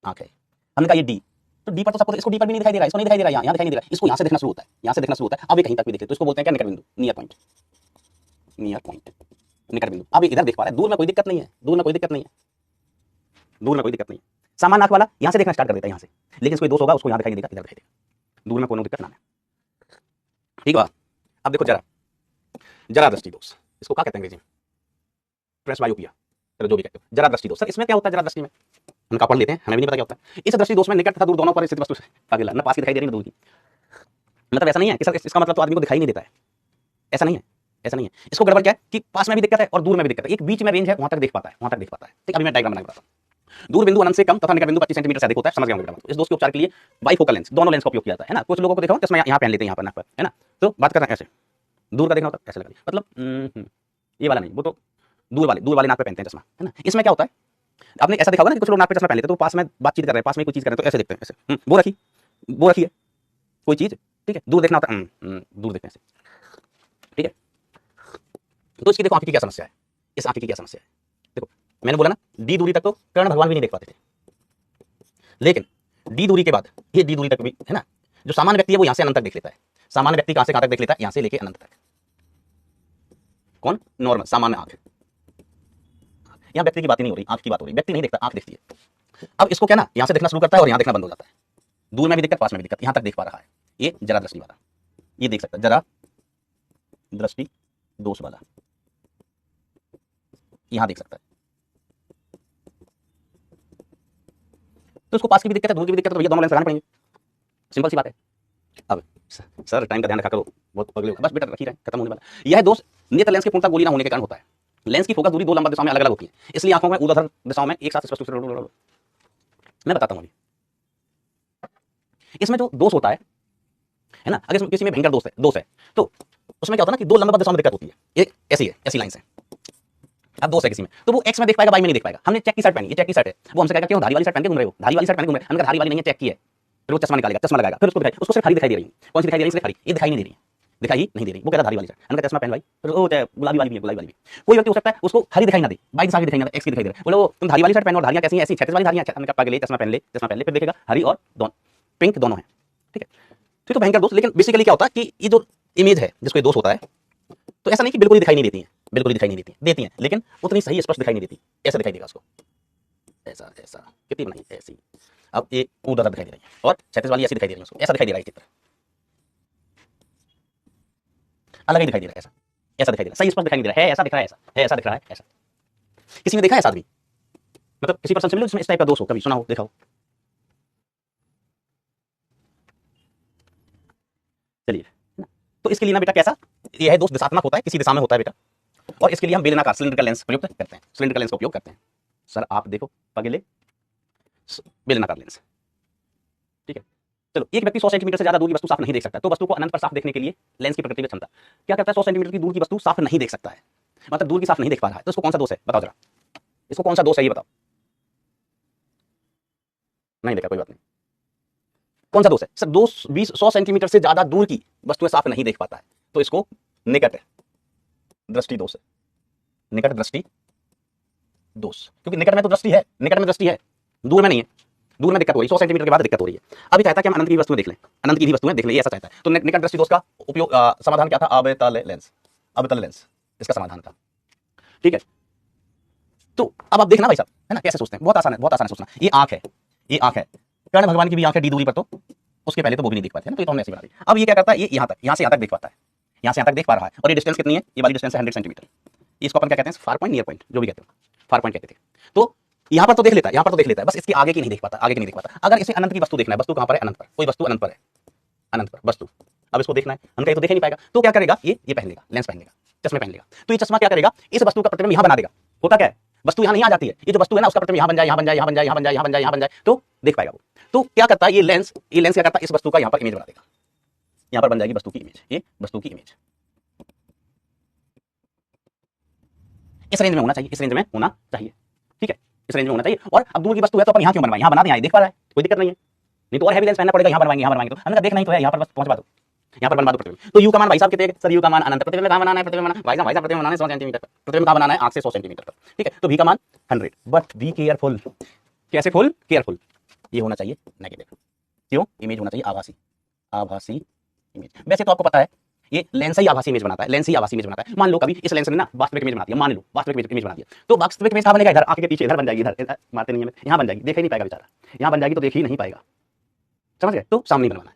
आंख है, हमने कहा ये डी, तो डी पर तो सबको, इसको डी पर भी नहीं दिखाई दे रहा है, इसको नहीं दिखाई दे रहा है, यहाँ दिखाई नहीं दे रहा है, इसको यहाँ से देखना शुरू होता है, यहाँ से देखना शुरू होता है, अब ये कहीं तक भी दिखे तो इसको बोलते हैं क्या? निकट बिंदु, नियर पॉइंट, नियर पॉइंट, निकट बिंदु। अब इधर देख पा रहा है, दूर में कोई दिक्कत नहीं है, दूर में कोई दिक्कत नहीं है, दूर में कोई दिक्कत नहीं है। सामान्य आंख वाला यहाँ से देखना स्टार्ट कर देता है, यहाँ से, लेकिन इसको दोष होगा, उसको यहाँ दिखाई नहीं देगा, इधर दिखाई देगा। दूर में कोई दिक्कत ना है, ठीक है। अब देखो जरा दृष्टि दोष, इसको क्या कहते हैं अंग्रेजी में? प्रेसबायोपिया, चलो जो भी कहते हो, जरा दृष्टि दोष। सर इसमें क्या होता है जरा दृष्टि में? उनका पढ़ लेते हैं, हमें भी नहीं पता क्या होता है। इस दृष्टि दोष में निकट तथा दूर दोनों पर स्थित वस्तु अगला न पास की दिखाई दे रही, न दूर की। मतलब ऐसा नहीं है कि सर इसका मतलब तो आदमी को दिखाई नहीं देता है, ऐसा नहीं है, ऐसा नहीं है। इसको गड़बड़ क्या है कि पास में भी दिक्कत है और दूर में भी दिक्कत है, एक बीच में रेंज है, वहां तक देख पाता है, वहां तक देख पाता है। ठीक, अभी मैं डायग्राम बनाकर बताता हूं। दूर बिंदु अनंत से कम तथा निकट बिंदु 25 सेंटीमीटर से अधिक होता है, समझ गए होंगे। इस दोष के उपचार के लिए बाइफोकल लेंस, दोनों लेंस का उपयोग किया जाता है ना। कुछ लोगों को देखो चश्मा यहाँ पहन लेते हैं, यहाँ पर नाक पर, है ना। तो बात कर रहे हैं ऐसे, दूर का देखना होता है ऐसे लगा, मतलब ये वाला नहीं, वो तो दूर वाले नाक पे पहनते हैं चश्मा, है ना। इसमें क्या होता है, आपने ऐसा देखा होगा ना, कुछ लोग नाक पे चश्मा पहन लेते हैं, तो पास में बातचीत कर रहे हैं, पास में कोई चीज कर रहे हैं, तो ऐसे देखते हैं, ऐसे वो रखी है कोई चीज, ठीक है। दूर देखना होता है, दूर देखने से, ठीक है। तो इसकी देखो आंख की क्या समस्या है, इस आंख की क्या समस्या है। देखो मैंने बोला ना, डी दूरी तक तो कर्ण भगवान भी नहीं देख पाते थे, लेकिन डी दूरी के बाद ये डी दूरी तक भी, है ना, जो सामान्य व्यक्ति है वो यहां से अनंत तक देख लेता है। सामान्य व्यक्ति कहां से कहां तक देख लेता है? यहां से लेके अनंत तक। कौन? नॉर्मल, सामान्य आंख। यहाँ व्यक्ति की बात ही नहीं हो रही, आंख की बात हो रही। व्यक्ति नहीं देखता, आंख देखती है। अब इसको क्या ना, यहां से देखना शुरू करता है और यहां देखना बंद हो जाता है। दूर में भी दिक्कत, पास में भी दिक्कत, यहां तक देख पा रहा है। ये जरा दृष्टि वाला, ये देख सकता है, जरा दृष्टि दोष वाला, यहां देख सकता है। तो इसको पास की भी दिक्कत है, दूर की भी दिक्कत है, तो भैया दोनों लेंस लगाने पड़ेंगे, सिंपल सी बात है। अब सर टाइम का ध्यान रखा करो, बहुत अगले बस बेटा रख ही रहे, खत्म होने वाला। यह दोष नेत्र लेंस के पूर्णतः गोली ना होने के कारण होता है। लेंस की फोकस दूरी दो लंबा दिशाओं में अलग अलग होती है, इसलिए आंखों में ऊर्ध्वाधर दिशाओं में एक साथ स्पष्ट रूप से मैं बताता हूं अभी। इसमें जो दोष होता है ना, अगर इसमें किसी में भयंकर दोष है तो उसमें क्या होता है ना कि दो लंबा दिशाओं में दिक्कत होती है, ये ऐसी है, ऐसी लाइन है। अब दोष है किसी में, तो वो एक्स में देख पाएगा, वाई में नहीं देख पाएगा। हमने चेक की शर्ट पहनी, ये चेक की शर्ट है, वो हमसे कहेगा क्यों धारी वाली शर्ट पहन के घूम रहे हो, धारी वाली शर्ट पहन के घूम रहे हैं। हमने कहा धारी वाली नहीं है, चेक की है। फिर वो चश्मा निकालेगा, चश्मा लगाएगा, फिर उसको दिखाई, उसको सिर्फ हरी दिखाई दे रही है। कौन सी दिखाई दे रही है? सिर्फ हरी, ये दिखाई नहीं दे रही है, दिखाई नहीं दे रही। वो कहता धारी वाली शर्ट, हमने कहा चश्मा पहन भाई, फिर वो गुलाबी वाली भी है, गुलाबी वाली भी। कोई व्यक्ति हो सकता है उसको हरी दिखाई ना दे, बाई दिशा की दिखाई ना दे, एक्स की दिखाई दे रहा है, बोले वो तुम धारी वाली शर्ट पहनो, और धारियां कैसी हैं? ऐसी 36 वाली धारियां। हमने कहा पागल, चश्मा पहन ले, चश्मा पहन ले, फिर देखेगा हरी और दोनों पिंक दोनों है, ठीक है। तो भयंकर दोष। लेकिन बेसिकली क्या होता है कि ये जो इमेज है जिसको दोष होता है, तो ऐसा नहीं कि बिल्कुल ही दिखाई नहीं देती है, बिल्कुल ही दिखाई नहीं देती, देती हैं लेकिन उतनी सही स्पष्ट दिखाई नहीं देती। ऐसा दिखाई देगा उसको, ऐसा ऐसा कितनी बनाई ऐसी। अब ये उधर दिखाई दे रही है और 36 वाली ऐसी दिखाई दे रही है उसको, ऐसा दिखाई दे रहा है चित्र, अलग ही दिखाई दे रहा है, ऐसा ऐसा दिखाई दे रहा है, सही स्पष्ट दिखाई नहीं दे रहा है, ऐसा दिख रहा है, ऐसा है, ऐसा दिख रहा है, ऐसा। किसी ने देखा है ऐसा आदमी, मतलब किसी पर्सन से मिले जिसमें इस टाइप का दोष हो, कभी सुना हो, देखा हो? चलिए ना, तो इसके लिए ना बेटा कैसा, ये है दोष दिशात्मक होता है, किसी दिशा में होता है बेटा, और इसके लिए हम बेलनाकार सिलेंड्रिकल लेंस प्रयोग करते हैं, सिलेंड्रिकल लेंस का उपयोग करते हैं। सर आप देखो पगले, बेलनाकार लेंस, ठीक है। चलो, एक व्यक्ति 100 सेंटीमीटर से ज्यादा दूर की वस्तु साफ नहीं देख सकता, तो वस्तु को अनंत पर साफ देखने के लिए लेंस की प्रकृति में क्षमता क्या करता है, 100 सेंटीमीटर की दूर की वस्तु साफ नहीं देख सकता है, मतलब दूर की साफ नहीं देख पा रहा है, तो इसको कौन सा दोष है बताओ जरा, इसको कौन सा दोष है ये बताओ। नहीं देखा, कोई बात नहीं, कौन सा दोष है सर, 100 सेंटीमीटर से ज्यादा दूर की वस्तुएं साफ नहीं देख पाता है, तो इसको निकट दृष्टि दोष है, निकट दृष्टि दोष, क्योंकि निकट में तो दृष्टि है, निकट में दृष्टि है, दूर में नहीं है, दूर में दिक्कत हो रही है, 100 सेंटीमीटर के बाद दिक्कत हो रही है। अभी चाहता है कि हम अनंत की वस्तुएं देख लें, अनंत की भी वस्तुएं देख लें, ऐसा चाहता है, तो निकट दृष्टि दोष का उपयोग समाधान क्या था, अवतल लेंस, अवतल लेंस इसका समाधान था, ठीक है। तो अब आप देखना भाई साहब, है ना, कैसे सोचते हैं, बहुत आसान है, बहुत आसान है सोचना। ये आंख है, ये आंख है, कर्ण भगवान की भी आंख है डी दूरी पर, तो उसके पहले तो वो भी नहीं देख पाते हैं, तो ये तो हमने ऐसे बना दी। अब ये क्या करता है, ये यहाँ तक, यहाँ से यहाँ तक देख पाता है, यहाँ से यहाँ तक देख पा रहा है, और ये डिस्टेंस कितनी है, ये वाली डिस्टेंस है 100 सेंटीमीटर, इसको अपन क्या कहते हैं, फार पॉइंट, नियर पॉइंट, जो भी कहते हैं, फार पॉइंट कहते थे। तो यहाँ पर तो देख लेता है, यहाँ पर तो देख लेता है, बस इसके आगे की नहीं देख पाता, आगे की नहीं देख पाता। अगर इसे अनंत की वस्तु देखना है, वस्तु कहाँ पर है, अनंत पर, कोई वस्तु अनंत पर है, अनंत पर वस्तु, अब इसको देखना है, अनंत तो देख ही नहीं पाएगा, तो क्या करेगा, ये पहन लेगा, लेंस पहन लेगा, चश्मे पहन लेगा, तो ये चश्मा क्या करेगा, इस वस्तु का प्रतिबिंब यहाँ बना देगा। होता क्या है, वस्तु यहाँ नहीं आ जाती है, ये जो वस्तु है ना उसका प्रतिबिंब यहाँ बन जाए, यहाँ बन जाए, यहाँ बन जाए, यहाँ बन जाए, यहाँ बन जाए, यहाँ बन जाए, तो देख पाएगा वो। तो क्या करता है ये लेंस क्या करता है, इस वस्तु का यहाँ पर इमेज बना देगा, यहाँ पर बन जाएगी वस्तु की इमेज, ये वस्तु की इमेज इस रेंज में होना चाहिए, इस रेंज में होना चाहिए, ठीक है, इस रेंज में होना चाहिए। और अब दूर की वस्तु है तो अपन यहाँ क्यों बनवाएं, यहाँ बना दें, यहाँ देख पा रहा है, कोई दिक्कत नहीं है, नहीं तो और हैवी लेंस पहनना पड़ेगा, यहाँ बनवाएंगे, यहाँ बनवाएंगे, तो हमने कहा देखना ही तो है, यहाँ पर बस पहुंच बा दो, यहाँ पर बनवा दो प्रतिबिंब। तो यू का मान भाई साहब कितने, सर यू का मान अनंत, प्रतिबिंब कहाँ बनाना है, प्रतिबिंब बनाना भाई साहब प्रतिबिंब बनाना है 100 सेंटीमीटर पर, प्रतिबिंब कहाँ बनाना है, आंख से 100 सेंटीमीटर पर, ठीक है। तो वी का मान 100, बट बी केयरफुल, कैसे फुल, केयरफुल, ये होना चाहिए नेगेटिव, क्यों, इमेज होना चाहिए आभासी, आभासी इमेज। वैसे तो आपको पता है ये लेंस ही आभासी इमेज बनाता है, लेंस ही आभासी इमेज बनाता है। मान लो कभी इस लेंस ने ना वास्तविक इमेज बना दिया, मान लो वास्तविक इमेज बना दिया, तो वास्तविक इमेज कहाँ बनेगा, इधर आंख के पीछे, इधर बन जाएगी, इधर मारते नहीं है, यहाँ बन जाएगी, देख ही नहीं पाएगा बेचारा, यहाँ बन जाएगी तो देख ही नहीं पाएगा, समझ गए, तो सामने बनवाना है।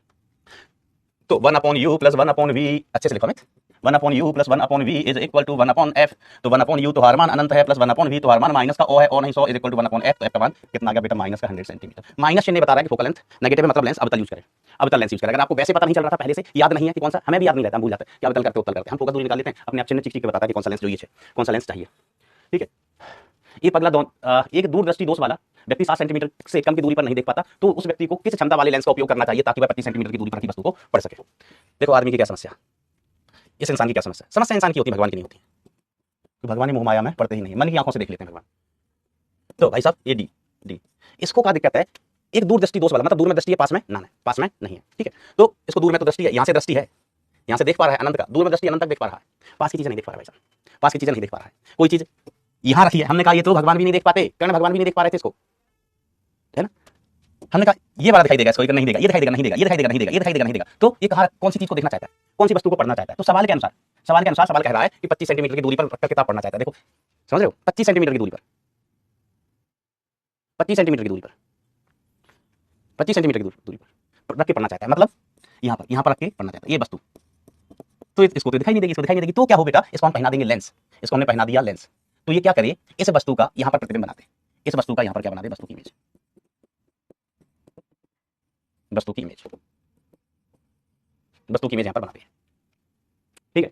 तो 1/u + 1/v, अच्छे से लिखो मित्र, 1/u + 1/v is equal to 1/f, तो 1/u तो हारमान अनंत है, प्लस 1/v तो हारमान माइनस का ओ है, ओ नहीं 100 इज इक्वल टू 1/f, तो f का मान कितना आ गया बेटा, माइनस का 100 सेंटीमीटर। माइनस चिन्ह बता रहा है कि फोकल लेंथ नेगेटिव है, मतलब लेंस अवतल यूज करें, अवतल लेंस यूज करें। अगर आपको वैसे पता नहीं चल रहा था, पहले से याद नहीं है कि कौन सा, हमें भी याद नहीं रहता, हम भूल जाते हैं कि अवतल करते उत्तल करते, हम फोकस दूरी निकाल लेते हैं, अपने आप चिन्ह चिक के बताता है कि कौन सा लेंस जो ये है, कौन सा लेंस चाहिए, ठीक है। ये पगला एक दूरदृष्टि दोष वाला व्यक्ति 7 सेंटीमीटर से कम की दूरी पर नहीं देख पाता, तो उस व्यक्ति को किस क्षमता वाले लेंस का उपयोग करना चाहिए ताकि वह 25 सेंटीमीटर की दूरी पर की वस्तु को पढ़ सके। देखो आदमी की क्या समस्या, इस इंसान की क्या समस्या, समस्या इंसान की होती है, भगवान की नहीं होती, तो भगवान मोह माया में पड़ते ही नहीं, मन की आंखों से देख लेते हैं भगवान। तो भाई साहब ये डी इसको क्या दिक्कत है, एक दूरदृष्टि दोष वाला, मतलब दूर में दृष्टि है, पास में ना है, पास में नहीं है, ठीक है। तो इसको दूर में तो दृष्टि है, यहाँ से दृष्टि है, यहाँ से देख पा रहा है अनंत का, दूर में दृष्टि अनंत तक देख पा रहा है, पास की चीजें नहीं देख पा रहा है भाई साहब, पास की चीजें नहीं देख पा रहा है। कोई चीज यहाँ रखी है, हमने कहा ये तो भगवान भी नहीं देख पाते, कर्ण भगवान भी नहीं देख पा रहे थे इसको, है ना, हमने कहा ये वाला दिखाई देगा इसको, नहीं देगा, ये दिखाई देगा नहीं देगा, ये दिखाई देगा नहीं देगा, ये दिखाई देगा नहीं देगा, तो ये कहाँ कौन सी चीज को देखना चाहता है, कौन सी वस्तु को पढ़ना चाहता है। तो सवाल के अनुसार सवाल कह रहा है कि 25 सेंटीमीटर की दूरी पर रखकर किताब पढ़ना चाहता है। देखो समझ रहे हो, 25 सेंटीमीटर की दूरी पर, 25 सेंटीमीटर की दूरी पर, 25 सेंटीमीटर की दूरी पर रख के पढ़ना चाहता है, मतलब यहाँ पर रख के पढ़ना चाहता है ये वस्तु, तो इसको तो दिखाई नहीं देगी, इसको दिखाई नहीं देगी, तो क्या हो बेटा, इसको हम पहना देंगे लेंस, इसको हमने पहना दिया लेंस, तो ये क्या करे, इस वस्तु का यहाँ पर प्रतिबिंब बनाते, इस वस्तु का यहाँ पर क्या बना दे, वस्तु की इमेज, वस्तु की इमेज, वस्तु की इमेज यहाँ पर बनाते हैं, ठीक है।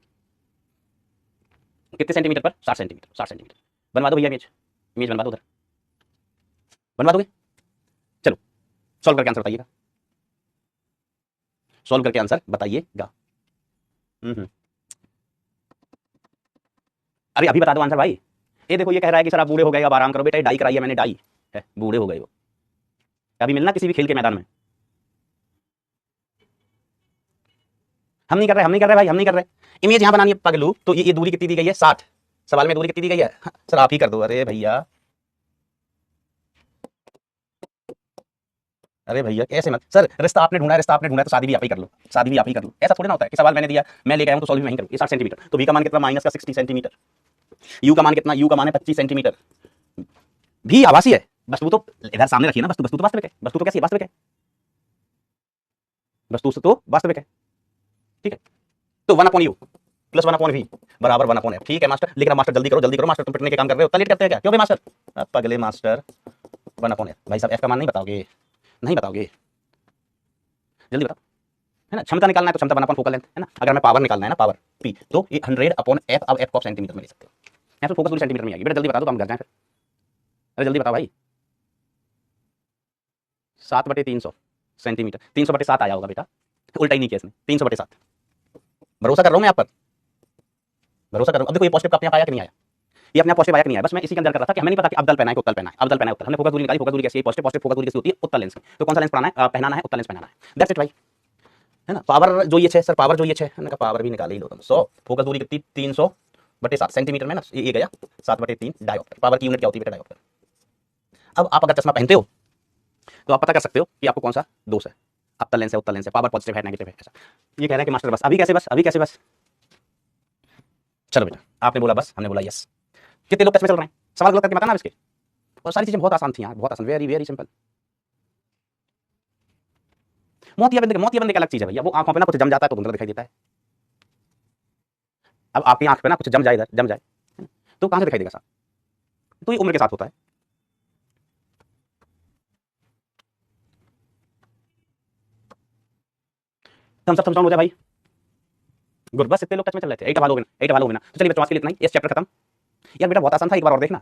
कितने सेंटीमीटर पर, 60 सेंटीमीटर, 60 सेंटीमीटर बनवा दो भैया, इमेज बनवा दो, उधर बनवा दोगे। चलो सॉल्व करके आंसर बताइएगा, सॉल्व करके आंसर बताइएगा। अरे अभी बता दो आंसर भाई। ये देखो ये कह रहा है कि सर आप बूढ़े हो गए, अब आराम करो बेटा, डाई कराई है मैंने, डाई है, बूढ़े हो गए हो, अभी मिलना किसी भी खेल के मैदान में। हम नहीं कर रहे भाई, हम नहीं कर रहे। इमेज यहां बनानी है पगलू, तो ये दूरी कितनी दी गई है, 60, सवाल में दूरी कितनी दी गई है, सर आप ही कर दो। अरे भैया कैसे मत, सर रिश्ता आपने ढूंढा है तो शादी भी आप ही कर लो, ऐसा थोड़ी ना होता है कि सवाल मैंने दिया मैं लेके आया हूं तो सॉल्व भी नहीं करूं। 60 सेंटीमीटर, तो वी का मान कितना, माइनस का 60 सेंटीमीटर, यू का मान कितना, यू का मान है 25 सेंटीमीटर, भी आभासी है, वस्तु तो इधर सामने रखिए ना, वस्तु वस्तु तो वास्तविक है, वस्तु तो कैसी है, वास्तविक है, वस्तु तो वास्तविक है, ठीक है। तो 1/u प्लस 1/v बराबर 1/f, ठीक है मास्टर। लेकिन अब मास्टर जल्दी करो, जल्दी करो मास्टर, तुम पिटने के काम कर रहे हो, इतना लेट करते हैं क्या, क्यों भाई मास्टर, अब अगले मास्टर 1/f। भाई साहब f का मान नहीं बताओगे, नहीं बताओगे, जल्दी बताओ, है ना। क्षमता निकालना है तो क्षमता 1/4 फोकल लेंथ, है ना। अगर हमें पावर निकालना है ना, पावर p, तो ये 100/f, अब f को सेंटीमीटर में ले सकते हो, यहाँ पे फोकस दूरी सेंटीमीटर में आएगी। बेटा जल्दी बता दो तो हम घर जाएं फिर, अरे जल्दी बताओ भाई। 7/300 सेंटीमीटर, 300/7 आया होगा बेटा, उल्टा ही नहीं किया इसने, 300/7। भरोसा कर रहा हूँ मैं आप पर, भरोसा कर रहा हूँ। अब देखो ये पॉजिटिव का अपने आप आया कि नहीं आया, ये अपने आप पॉजिटिव आया कि नहीं आया, बस मैं इसी के अंदर कर रहा था कि हमें नहीं पता कि अवतल पहना है कि उत्तल पहना है, अवतल पहना है उत्तल, हमने फोकस दूरी निकाली, फोकस दूरी कैसी है, पॉजिटिव, पॉजिटिव फोकस दूरी कैसी होती है, उत्तल लेंस की। तो कौन सा लेंस पहनाना है, उत्तल लेंस पहनाना है, दैट्स इट भाई, है ना। पावर जो ये 6 सर, पावर जो ये 6, मैंने कहा पावर भी निकाल ही लो तुम। 100 फोकस दूरी कितनी, 300/7 सेंटीमीटर में ना, ये गया 7/3 डायोप्टर। पावर की यूनिट क्या होती है बेटा, डायोप्टर। अब आप अगर चश्मा पहनते हो तो आप पता कर सकते हो कि आपको कौन सा दोष है, अवतल लेंस है, उत्तल लेंस है, पावर पॉजिटिव है, नेगेटिव है, ऐसा। ये कह रहे हैं कि मास्टर बस अभी कैसे, बस अभी कैसे, बस चलो बेटा, आपने बोला बस, हमने बोला यस। कितने लोग टच में चल रहे हैं, सवाल गलत करके बताना इसके, और सारी चीजें बहुत आसान थी यार, बहुत आसान, वेरी वेरी सिंपल। मोतियाबिंद की अलग चीज है भैया, वो आंखों पे ना कुछ जम जाता है तो धुंधला दिखाई देता है। अब आपकी आंख पे ना कुछ जम जाए, इधर जम जाए तो कहां से दिखाई देगा साहब, तो ये उम्र के साथ होता है। तो हम सब समझाओ हो जाए भाई, गुड, बस इतने लोग टच में चल रहे थे, 8 वालों में 8 वालों में ना। तो चलिए बच्चों आज के लिए इतना ही, इस चैप्टर खत्म। यार बेटा बहुत आसान था, एक बार और देखना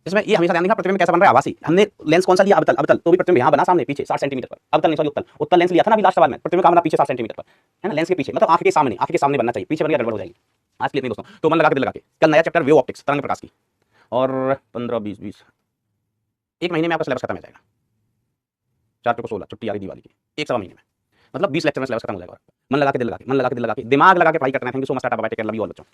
इसमें। ये हमेशा ध्यान रखना प्रतिबिंब कैसा बन रहा है, आभासी। हमने लेंस कौन सा लिया, अवतल, अवतल, तो भी प्रतिबिंब यहाँ बना सामने पीछे 60 सेंटीमीटर पर, अवतल नहीं सॉरी उत्तल, उत्तल लेंस लिया था ना अभी लास्ट सवाल में, प्रतिबिंब कहाँ बना, पीछे 60 सेंटीमीटर पर, है ना, लेंस के पीछे, मतलब आंख के सामने बनना चाहिए, पीछे बन गया गड़बड़ हो जाएगी। आज के लिए नहीं दोस्तों, तो मन लगा के दिल लगा के, कल नया चैप्टर वेव ऑप्टिक्स, तरंग प्रकाश की, और 15-20 एक महीने में आपका सिलेबस खत्म हो जाएगा। 4 को 16 छुट्टी आ रही दिवाली की, एक सवा महीने में, मतलब 20 लेक्चर में सिलेबस खत्म हो जाएगा। मन लगा के दिल लगा के, मन लगा के दिल लगा के, दिमाग लगा के पढ़ाई करना है। Thank you so much, tata bye, take care, love you all बच्चों।